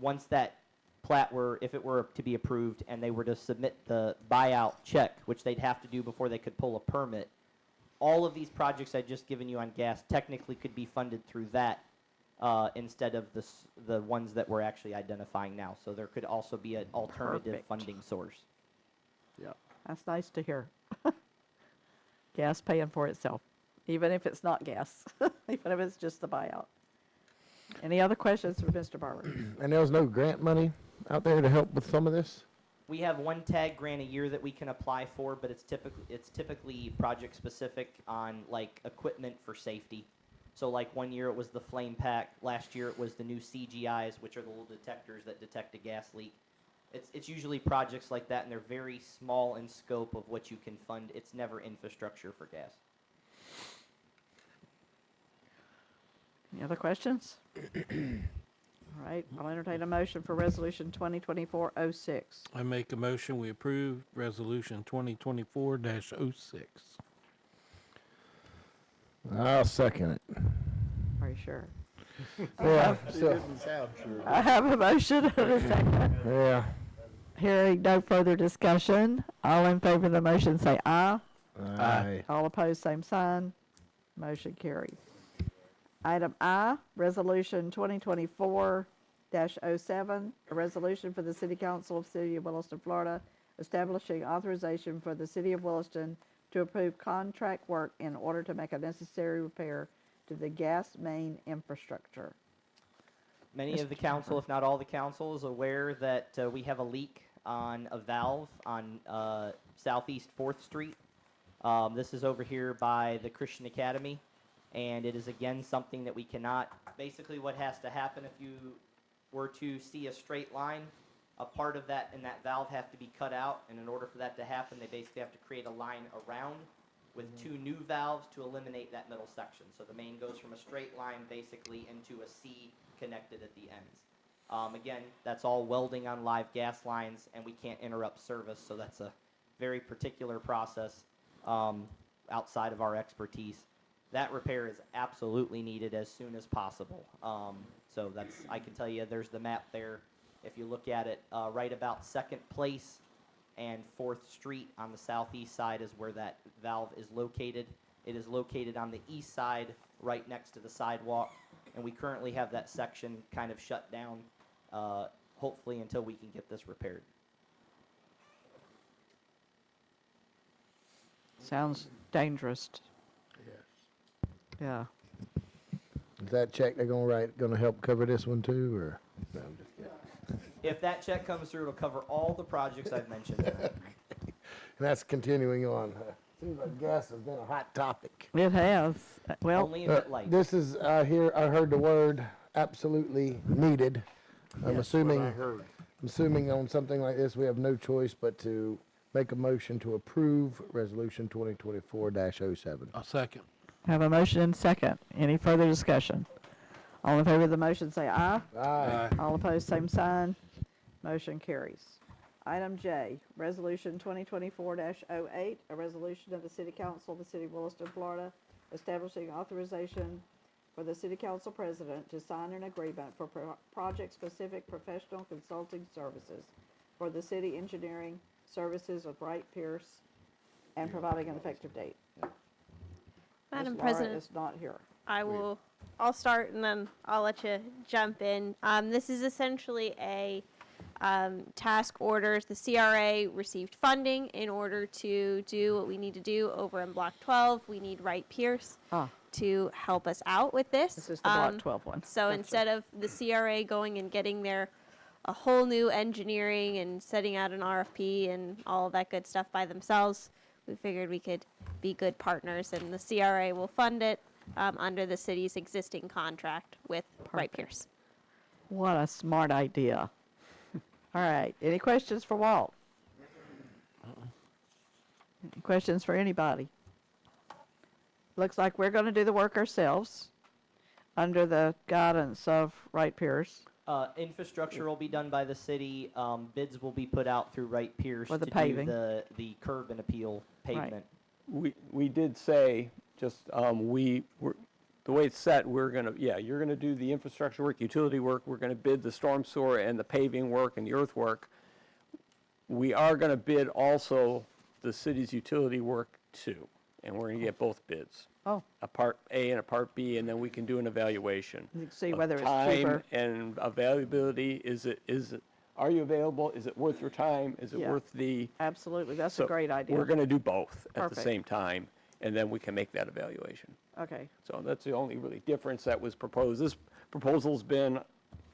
once that plat were, if it were to be approved and they were to submit the buyout check, which they'd have to do before they could pull a permit, all of these projects I've just given you on gas technically could be funded through that instead of the ones that we're actually identifying now. So there could also be an alternative Perfect. funding source. that's nice to hear. Gas paying for itself, even if it's not gas, even if it's just the buyout. Any other questions for Mr. Barber? And there was no grant money out there to help with some of this? We have one tag grant a year that we can apply for, but it's typically project specific on like equipment for safety. So like one year it was the flame pack, last year it was the new CGIs, which are the little detectors that detect a gas leak. It's usually projects like that, and they're very small in scope of what you can fund. It's never infrastructure for gas. Any other questions? All right, I'll entertain a motion for Resolution 2024-06. I make a motion, we approve Resolution 2024-06. I'll second it. Are you sure? Yeah, It so, didn't sound sure. I have a motion and a second. yeah. Hearing no further discussion, all in favor of the motion say aye. Aye. All opposed, same sign. Motion carries. Item I, Resolution 2024-07, a resolution for the City Council of City of Williston, Florida, establishing authorization for the City of Williston to approve contract work in order to make a necessary repair to the gas main infrastructure. Many of the council, if not all the council, is aware that we have a leak on a valve on Southeast 4th Street. This is over here by the Christian Academy, and it is again something that we cannot, basically what has to happen if you were to see a straight line, a part of that and that valve have to be cut out, and in order for that to happen, they basically have to create a line around with two new valves to eliminate that middle section. So the main goes from a straight line basically into a C connected at the ends. Again, that's all welding on live gas lines, and we can't interrupt service, so that's a very particular process outside of our expertise. That repair is absolutely needed as soon as possible. So that's, I can tell you, there's the map there. If you look at it, right about 2nd Place and 4th Street on the southeast side is where that valve is located. It is located on the east side, right next to the sidewalk, and we currently have that section kind of shut down, hopefully until we can get this repaired. Sounds dangerous. Yeah. Is that check they're gonna write, gonna help cover this one too, or? No, I'm just kidding. If that check comes through, it'll cover all the projects I've mentioned tonight. And that's continuing on. Seems like gas has been a hot topic. It has. Well, Only if it lights. This is, here, I heard the word absolutely needed. I'm assuming, on something like this, we have no choice but to make a motion to approve Resolution 2024-07. I'll second. have a motion and second. Any further discussion? All in favor of the motion say aye. Aye. All opposed, same sign. Motion carries. Item J, Resolution 2024-08, a resolution of the City Council of the City of Williston, Florida, establishing authorization for the city council president to sign an agreement for project-specific professional consulting services for the city engineering services of Wright Pierce and providing an effective date. Madam Ms. Laura President, is not here. I'll start and then I'll let you jump in. This is essentially a task orders. The CRA received funding in order to do what we need to do over in Block 12. We need Wright Pierce to help us out with this. This is the Block 12 one. So Gotcha. instead of the CRA going and getting a whole new engineering and setting out an RFP and all of that good stuff by themselves, we figured we could be good partners, and the CRA will fund it under the city's existing contract with Wright Pierce. What a smart idea. All right, any questions for Walt? Any questions for anybody? Looks like we're going to do the work ourselves under the guidance of Wright Pierce. Infrastructure will be done by the city. Bids will be put out through Wright Pierce For the to paving. do the curb and appeal pavement. We did say, just, the way it's set, you're gonna do the infrastructure work, utility work, we're gonna bid the storm sewer and the paving work and the earthwork. We are gonna bid also the city's utility work too, and we're gonna get both bids. Oh. A Part A and a Part B, and then we can do an evaluation. You can see of whether it's time cheaper. and availability, are you available, is it worth your time, is it Yeah. worth the? Absolutely, that's a So great idea. We're gonna do both at the Perfect. same time, and then we can make that evaluation. Okay, So that's the only really difference that was proposed. This proposal's been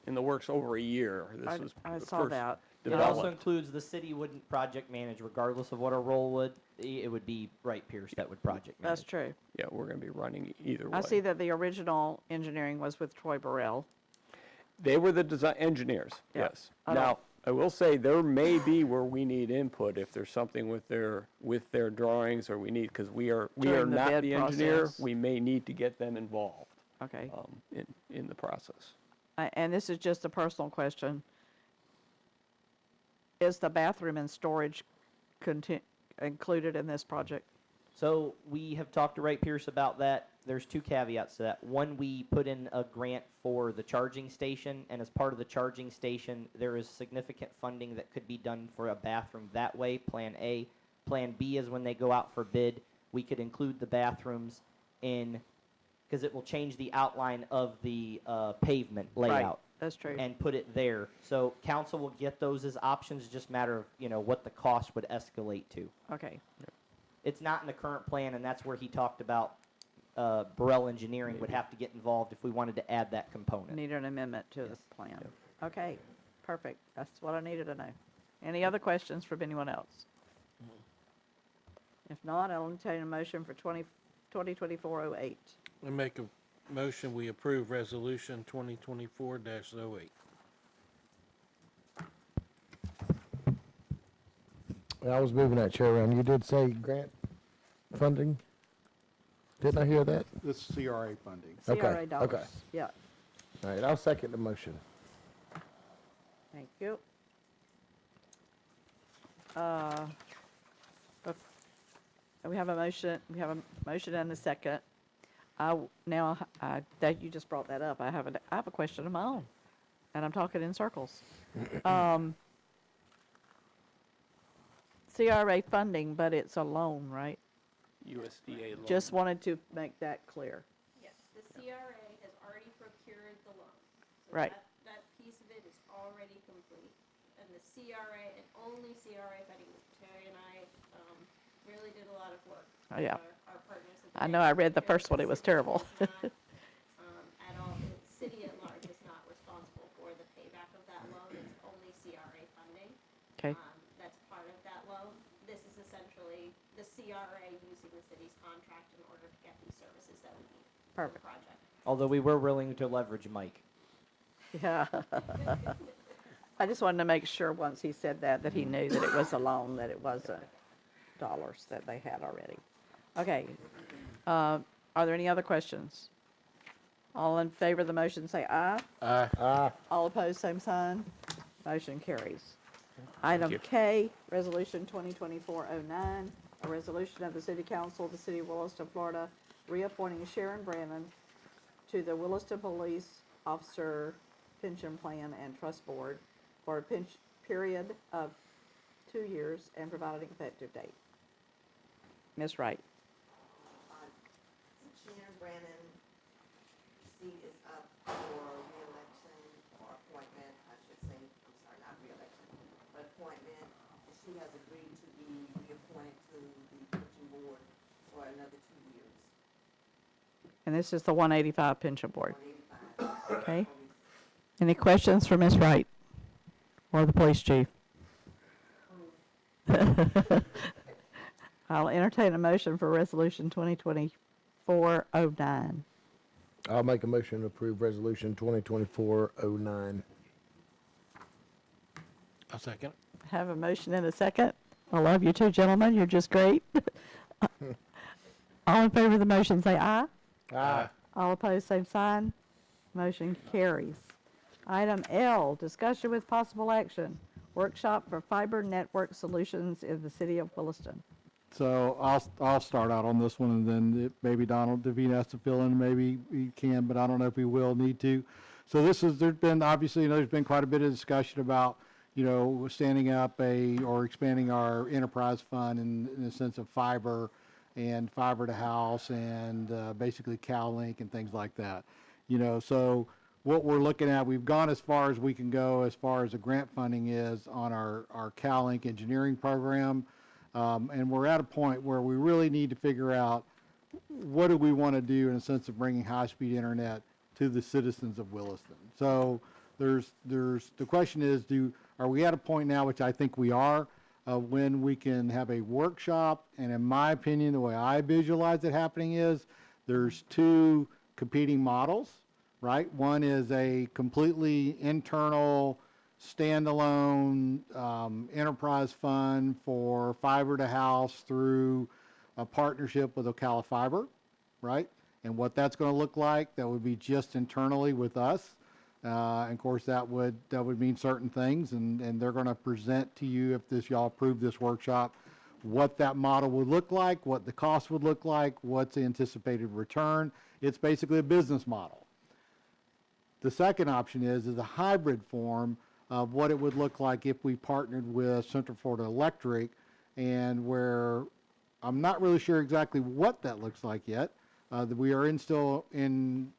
in the works over a year. This was I the saw first that. It also developed. includes the city wouldn't project manage regardless of what our role would. It would be Wright Pierce that would project manage. That's true. Yeah, we're gonna be running either way. I see that the original engineering was with Troy Burrell. They were the design engineers, Yeah. yes. I don't- Now, I will say, there may be where we need input if there's something with their drawings, or we need, because we are During the not bid the engineer, process. we may need to get them involved Okay, in the process. and this is just a personal question. Is the bathroom and storage included in this project? So we have talked to Wright Pierce about that. There's two caveats to that. One, we put in a grant for the charging station, and as part of the charging station, there is significant funding that could be done for a bathroom that way, Plan A. Plan B is when they go out for bid, we could include the bathrooms in, because it will change the outline of the pavement layout. That's true. And put it there. So council will get those as options, just matter of, what the cost would escalate to. Okay, It's not in the current plan, and that's where he talked about Burrell Engineering would have to get involved if we wanted to add that component. need an amendment to the plan. Okay, perfect. That's what I needed to know. Any other questions from anyone else? If not, I'll entertain a motion for 2024-08. I make a motion, we approve resolution 2024-08. I was moving that chair around. You did say grant funding? Didn't I hear that? This CRA funding. Okay, CRA dollars. okay. Yeah, All right, I'll second the motion. thank you. We have a motion and a second. Now, that you just brought that up, I have a question of my own, and I'm talking in circles. CRA funding, but it's a loan, right? USDA loan. Just wanted to make that clear. Yes, the CRA has already procured the loan. So Right. That piece of it is already complete. And the CRA, and only CRA funding, Terry and I really did a lot of work. Oh, yeah. with Our partners at the I know, bank I read the because first one, it was city terrible. is not, At all, the city at large is not responsible for the payback of that loan. It's only CRA funding. Okay, That's part of that loan. This is essentially the CRA using the city's contract in order to get these services that we need for the Perfect. project. Although we were willing to leverage Mike. yeah. I just wanted to make sure once he said that he knew that it was a loan, that it wasn't dollars that they had already. Okay, are there any other questions? All in favor of the motion, say aye. Aye. All opposed, same sign. Motion carries. Item K, Resolution 2024-09, a resolution of the City Council of the City of Williston, Florida, reappointing Sharon Brannon to the Williston Police Officer Pension Plan and Trust Board for a period of 2 years and providing an effective date. Ms. Wright. Sharon Brannon, seat is up for reelection or appointment, I should say, I'm sorry, not reelection, but appointment. And she has agreed to be reappointed to the pension board for another 2 years, And this is the 185 Pension Board. 185. Okay. Any questions for Ms. Wright or the police chief? I'll entertain a motion for Resolution 2024-09. I'll make a motion to approve resolution 2024-09. A second. Have a motion and a second. I love you two gentlemen. You're just great. All in favor of the motion, say aye. Aye. All opposed, same sign. Motion carries. Item L, discussion with possible action, workshop for fiber network solutions in the city of Williston. So I'll start out on this one, and then maybe Donald Devine has to fill in, maybe he can, but I don't know if he will need to. So there's been, obviously, there's been quite a bit of discussion about, standing up or expanding our enterprise fund in the sense of fiber and fiber to house and basically CalLink and things like that. So what we're looking at, we've gone as far as we can go as far as the grant funding is on our CalLink engineering program. And we're at a point where we really need to figure out what do we want to do in a sense of bringing high-speed internet to the citizens of Williston. So the question is, are we at a point now, which I think we are, when we can have a workshop? And in my opinion, the way I visualize it happening is there's two competing models, right? One is a completely internal, standalone enterprise fund for fiber to house through a partnership with Ocala Fiber, right? And what that's going to look like, that would be just internally with us. And of course, that would mean certain things, and they're going to present to you, if y'all approve this workshop, what that model would look like, what the cost would look like, what's the anticipated return. It's basically a business model. The second option is a hybrid form of what it would look like if we partnered with Central Florida Electric, and where I'm not really sure exactly what that looks like yet. We are still in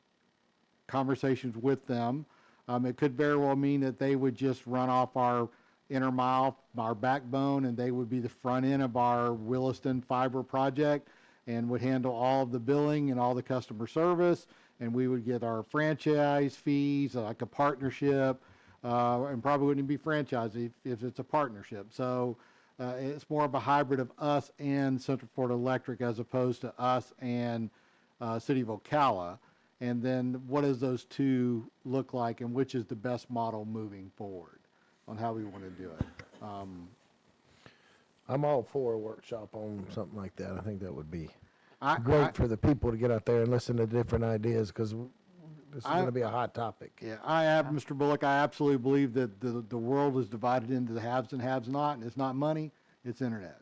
conversations with them. It could very well mean that they would just run off our inner mile, our backbone, and they would be the front end of our Williston fiber project and would handle all of the billing and all the customer service, and we would get our franchise fees, like a partnership, and probably wouldn't be franchise if it's a partnership. So it's more of a hybrid of us and Central Florida Electric as opposed to us and City of Ocala. And then what does those two look like, and which is the best model moving forward on how we want to do it? I'm all for a workshop on something like that. I think that would be I- great for the people to get out there and listen to different ideas, because this is going to be a hot topic. Yeah, Mr. Bullock, I absolutely believe that the world is divided into the haves and haves not, and it's not money, it's internet.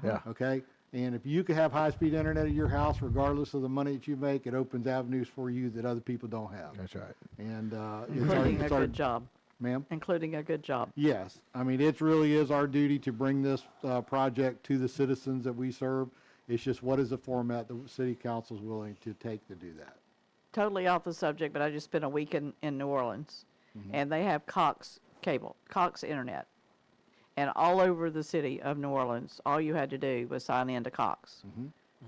Yeah. Okay? And if you could have high-speed internet at your house, regardless of the money that you make, it opens avenues for you that other people don't have. That's right. And Including a good job. Ma'am? Including a good job. Yes. I mean, it really is our duty to bring this project to the citizens that we serve. It's just what is the format the city council is willing to take to do that. Totally off the subject, but I just spent a week in New Orleans, and they have Cox cable, Cox internet. And all over the city of New Orleans, all you had to do was sign in to Cox,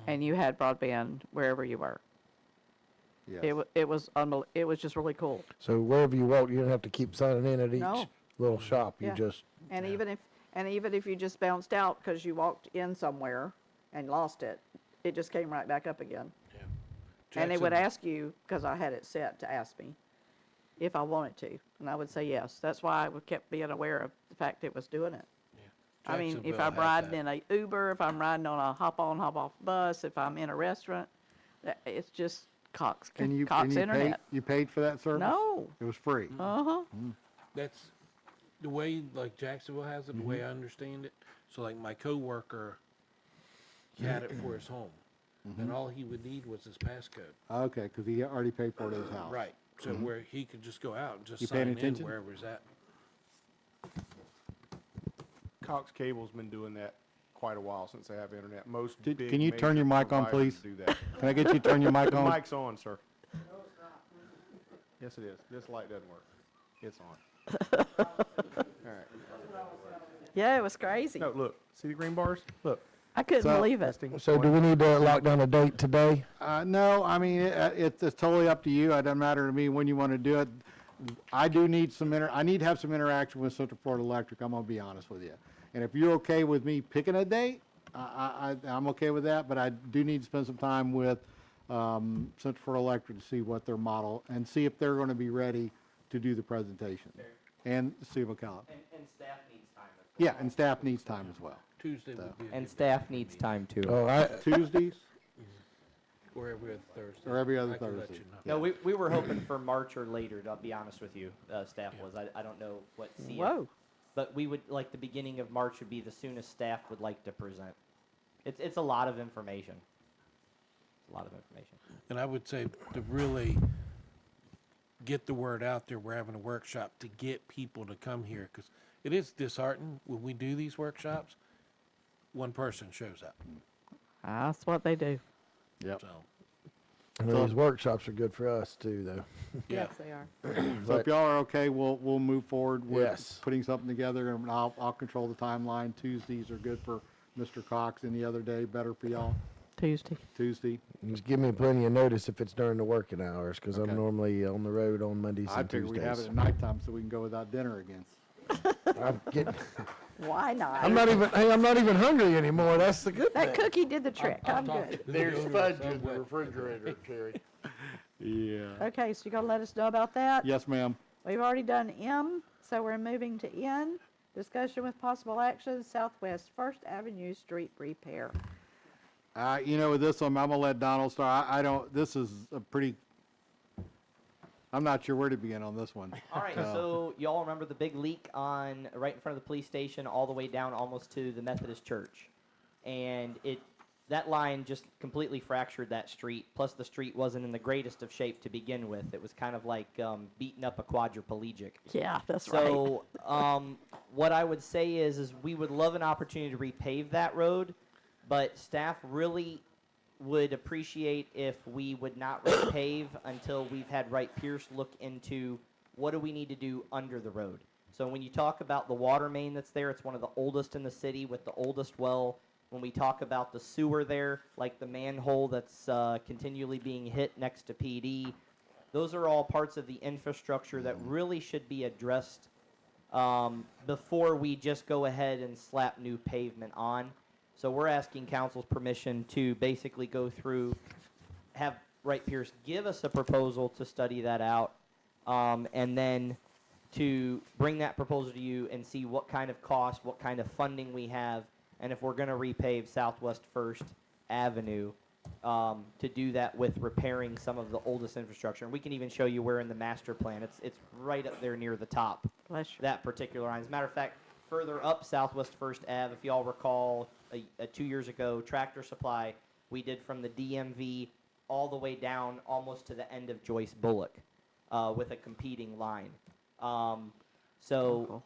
and you had broadband wherever you were. Yes. It was just really cool. So wherever you walk, you don't have to keep signing in at each No. little shop. You Yeah. just, And even if you just bounced out because you walked in somewhere and lost it, it just came right back up again. And they would Jackson- ask you, because I had it set to ask me, if I wanted to, and I would say yes. That's why I kept being aware of the fact it was doing it. I mean, if Jacksonville I'm has riding that. in a Uber, if I'm riding on a hop-on, hop-off bus, if I'm in a restaurant, it's just Cox Cox internet. You paid for that service? No. It was free. Uh-huh. That's the way, like Jacksonville has it, the way I understand it. So like my coworker, he had it for his home. then all he would need was his passcode. Okay, because he already paid for it at his house. Right, so where he could just go out and just You paying sign in attention? wherever he's at. Cox Cable's been doing that quite a while since they have internet. Most Did- big can you turn your major mic on, providers please? Do that. Can I get you to turn your mic The on? mic's on, sir. Yes, it is. This light doesn't work. It's on. All right. Yeah, it was crazy. No, look. See the green bars? Look. I couldn't So- believe it. Testing. So do we need to lock down a date today? No, I mean, it's totally up to you. It doesn't matter to me when you want to do it. I do need I need to have some interaction with Central Florida Electric, I'm gonna be honest with you. And if you're okay with me picking a date, I'm okay with that, but I do need to spend some time with, Central Florida Electric to see what their model, and see if they're gonna be ready to do the presentation. And Steve McCallum. And staff needs time. Yeah, and staff needs time as well. Tuesday would be a And good staff needs time too. Oh, Tuesdays day, or every other Thursday. or every other I can let Thursday? you know. No, we were hoping for March or later, to be honest with you, staff was. I don't know what CF. Whoa. But we would, like, the beginning of March would be the soonest staff would like to present. It's a lot of information. It's a lot of information. And I would say to really get the word out there, we're having a workshop to get people to come here, because it is disheartening when we do these workshops, one person shows up, That's what they do. Yep. so. and these workshops are good for us too, though. Yeah. Yes, they are. So if y'all are okay, we'll move forward with Yes. putting something together, and I'll control the timeline. Tuesdays are good for Mr. Cox. Any other day better for y'all? Tuesday. Tuesday? Just give me plenty of notice if it's during the working hours, because Okay. I'm normally on the road on Mondays I and figure we have it Tuesdays. at nighttime so we can go without dinner again. I'm getting, Why not? I'm not even hungry anymore. That's the good That thing. cookie did the trick. I'm good. There's fudge in the refrigerator, Terry. Yeah. Okay, so you gonna let us know about that? Yes, ma'am. We've already done M, so we're moving to N. Discussion with possible action, Southwest First Avenue Street repair. With this one, I'm gonna let Donald start. I don't, this is a pretty, I'm not sure where to begin on this one. All right, so y'all remember the big leak on right in front of the police station, all the way down almost to the Methodist Church, and that line just completely fractured that street. Plus, the street wasn't in the greatest of shape to begin with. It was kind of like beating up a quadriplegic. Yeah, that's right. So, what I would say is we would love an opportunity to repave that road, but staff really would appreciate if we would not repave until we've had Wright Pierce look into what do we need to do under the road. So when you talk about the water main that's there, it's one of the oldest in the city with the oldest well. When we talk about the sewer there, like the manhole that's continually being hit next to PD, those are all parts of the infrastructure that really should be addressed before we just go ahead and slap new pavement on. So we're asking council's permission to basically go through, have Wright Pierce give us a proposal to study that out, and then to bring that proposal to you and see what kind of cost, what kind of funding we have, and if we're going to repave Southwest First Avenue, to do that with repairing some of the oldest infrastructure. And we can even show you where in the master plan. It's right up there near the top, Bless you. that particular line. As a matter of fact, further up Southwest First Ave, if y'all recall, 2 years ago, Tractor Supply, we did from the DMV all the way down almost to the end of Joyce Bullock with a competing line. Cool.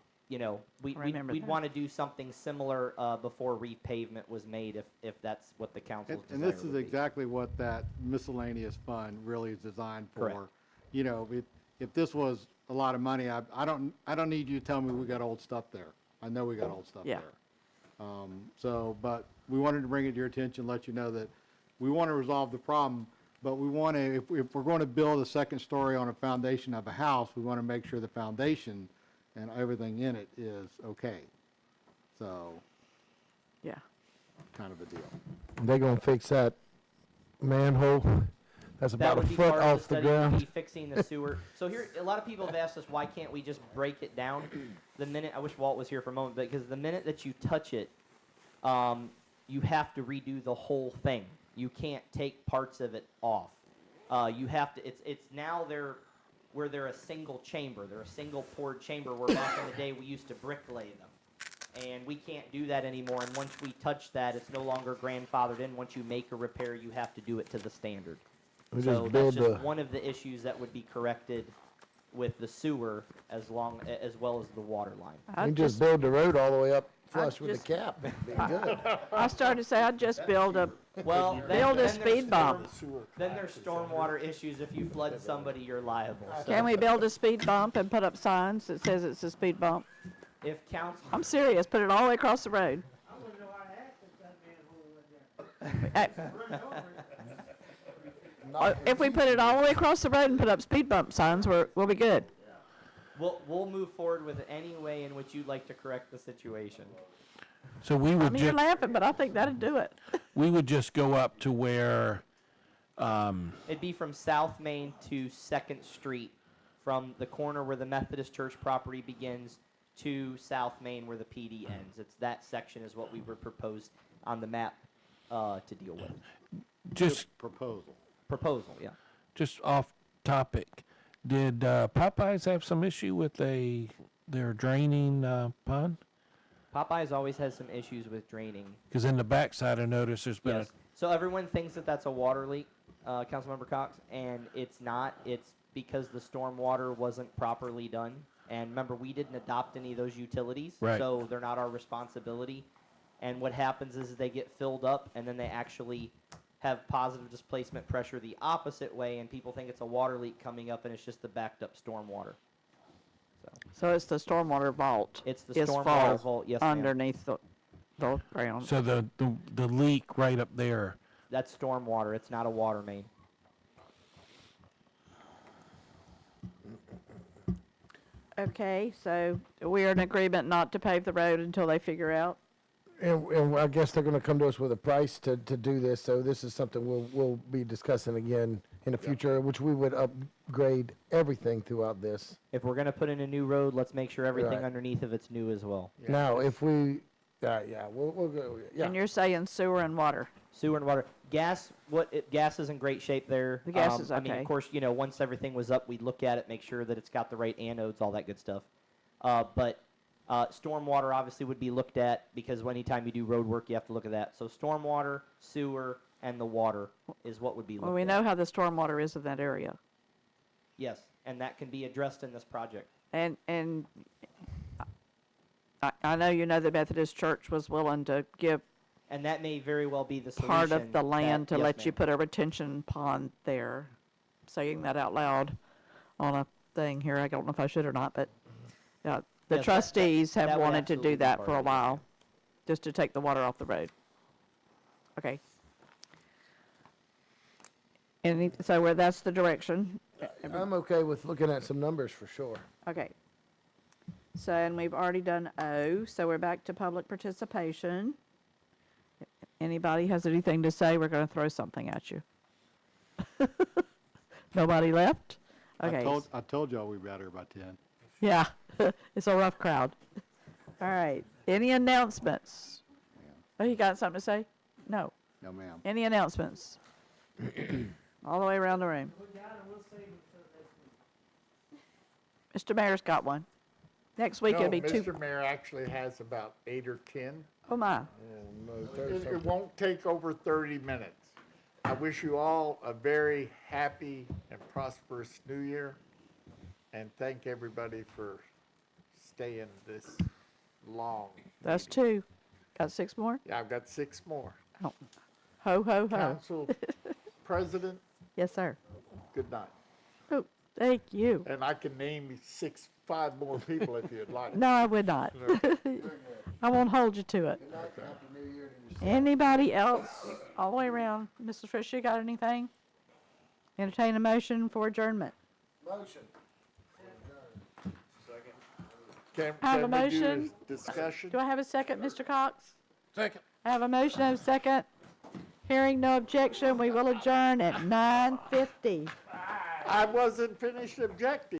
We'd Remember that. want to do something similar before repavement was made if that's what the council's And desire this is would be. exactly what that miscellaneous fund really is designed for. Correct. If this was a lot of money, I don't need you to tell me we got old stuff there. I know we got old stuff Yeah. there. But we wanted to bring it to your attention, let you know that we want to resolve the problem, but we want to, if we're going to build a second story on a foundation of a house, we want to make sure the foundation and everything in it is okay. So, Yeah. kind of a deal. They gonna fix that manhole? That's That about a would be foot part of off the study, would be ground. fixing the sewer. So here, a lot of people have asked us, why can't we just break it down? The minute, I wish Walt was here for a moment, because the minute that you touch it, you have to redo the whole thing. You can't take parts of it off. You have to, it's now where they're a single chamber. They're a single poured chamber, where back in the day we used to bricklay them. And we can't do that anymore, and once we touch that, it's no longer grandfathered in. Once you make a repair, you have to do it to the standard. We So just that's build just the, one of the issues that would be corrected with the sewer as well as the water line. I we just build the road all the way up flush with just- the cap. It'd be good. I started to say, I'd just build a, Well, build a there's speed bump. Then there's stormwater issues. If you flood somebody, you're liable. So Can we build a speed bump and put up signs that says it's a speed bump? if council, I'm serious, put it all the way across the road. If we put it all the way across the road and put up speed bump signs, we'll be good. we'll move forward with any way in which you'd like to correct the situation. So we I would mean, you're just, laughing, but I think that'd do it. we would just go up to where, It'd be from South Main to 2nd Street, from the corner where the Methodist Church property begins to South Main where the PD ends. It's that section is what we were proposed on the map to deal with. just, Proposal. Proposal, yeah. just off topic. Did Popeyes have some issue with their draining pond? Popeyes always has some issues with draining. Because in the backside, I noticed there's been Yes. So everyone thinks that that's a water leak, Councilmember Cox, and it's not. It's because the storm water wasn't properly done. And remember, we didn't adopt any of those utilities, Right. so they're not our responsibility. And what happens is they get filled up, and then they actually have positive displacement pressure the opposite way, and people think it's a water leak coming up, and it's just the backed up storm water. So it's the stormwater vault. It's the is stormwater full vault, yes, ma'am. underneath the ground. So the leak right up there. That's storm water. It's not a water main. Okay, so we are in agreement not to pave the road until they figure out. And I guess they're gonna come to us with a price to do this, so this is something we'll be discussing again in the future, which we would upgrade everything throughout this. If we're going to put in a new road, let's make sure everything Right. underneath of it's new as well. Now, if we, we'll go, yeah. And you're saying sewer and water. Sewer and water. Gas, gas is in great shape there. The gas is I mean, okay. of course, once everything was up, we'd look at it, make sure that it's got the right anodes, all that good stuff. But stormwater obviously would be looked at because anytime you do road work, you have to look at that. So stormwater, sewer, and the water is what would be looked Well, we at. know how the stormwater is in that area. Yes, and that can be addressed in this project. And I know you know the Methodist Church was willing to give And that may very well be the solution. part of the land to yes, let you ma'am. put a retention pond there. Saying that out loud on a thing here, I don't know if I should or not, but yeah, the Yes, trustees that have would wanted to absolutely do be that part for a of it. while, just to take the water off the road. Okay. So where that's the direction. I'm okay with looking at some numbers for sure. Okay. So, and we've already done O, so we're back to public participation. Anybody has anything to say, we're gonna throw something at you. Nobody left? Okay. I told y'all we better by 10. Yeah, it's a rough crowd. All right, any announcements? Oh, you got something to say? No. No, ma'am. Any announcements? All the way around the room. Mr. Mayor's got one. Next week it'll be two. Mr. Mayor actually has about 8 or 10. Oh, my. It won't take over 30 minutes. I wish you all a very happy and prosperous new year, and thank everybody for staying this long. That's two. Got 6 more? Yeah, I've got 6 more. Oh. Ho, ho, ho. Council President, Yes, sir. good night. Oh, thank you. And I can name 5 more people if you'd like. No, I would not. I won't hold you to it. Anybody else all the way around? Mrs. Fisher, you got anything? Entertain a motion for adjournment. Motion. Can I have a can we do motion. discussion? Do I have a second, Mr. Cox? Second. I have a motion and a second. Hearing no objection, we will adjourn at 9:50. I wasn't finished objecting.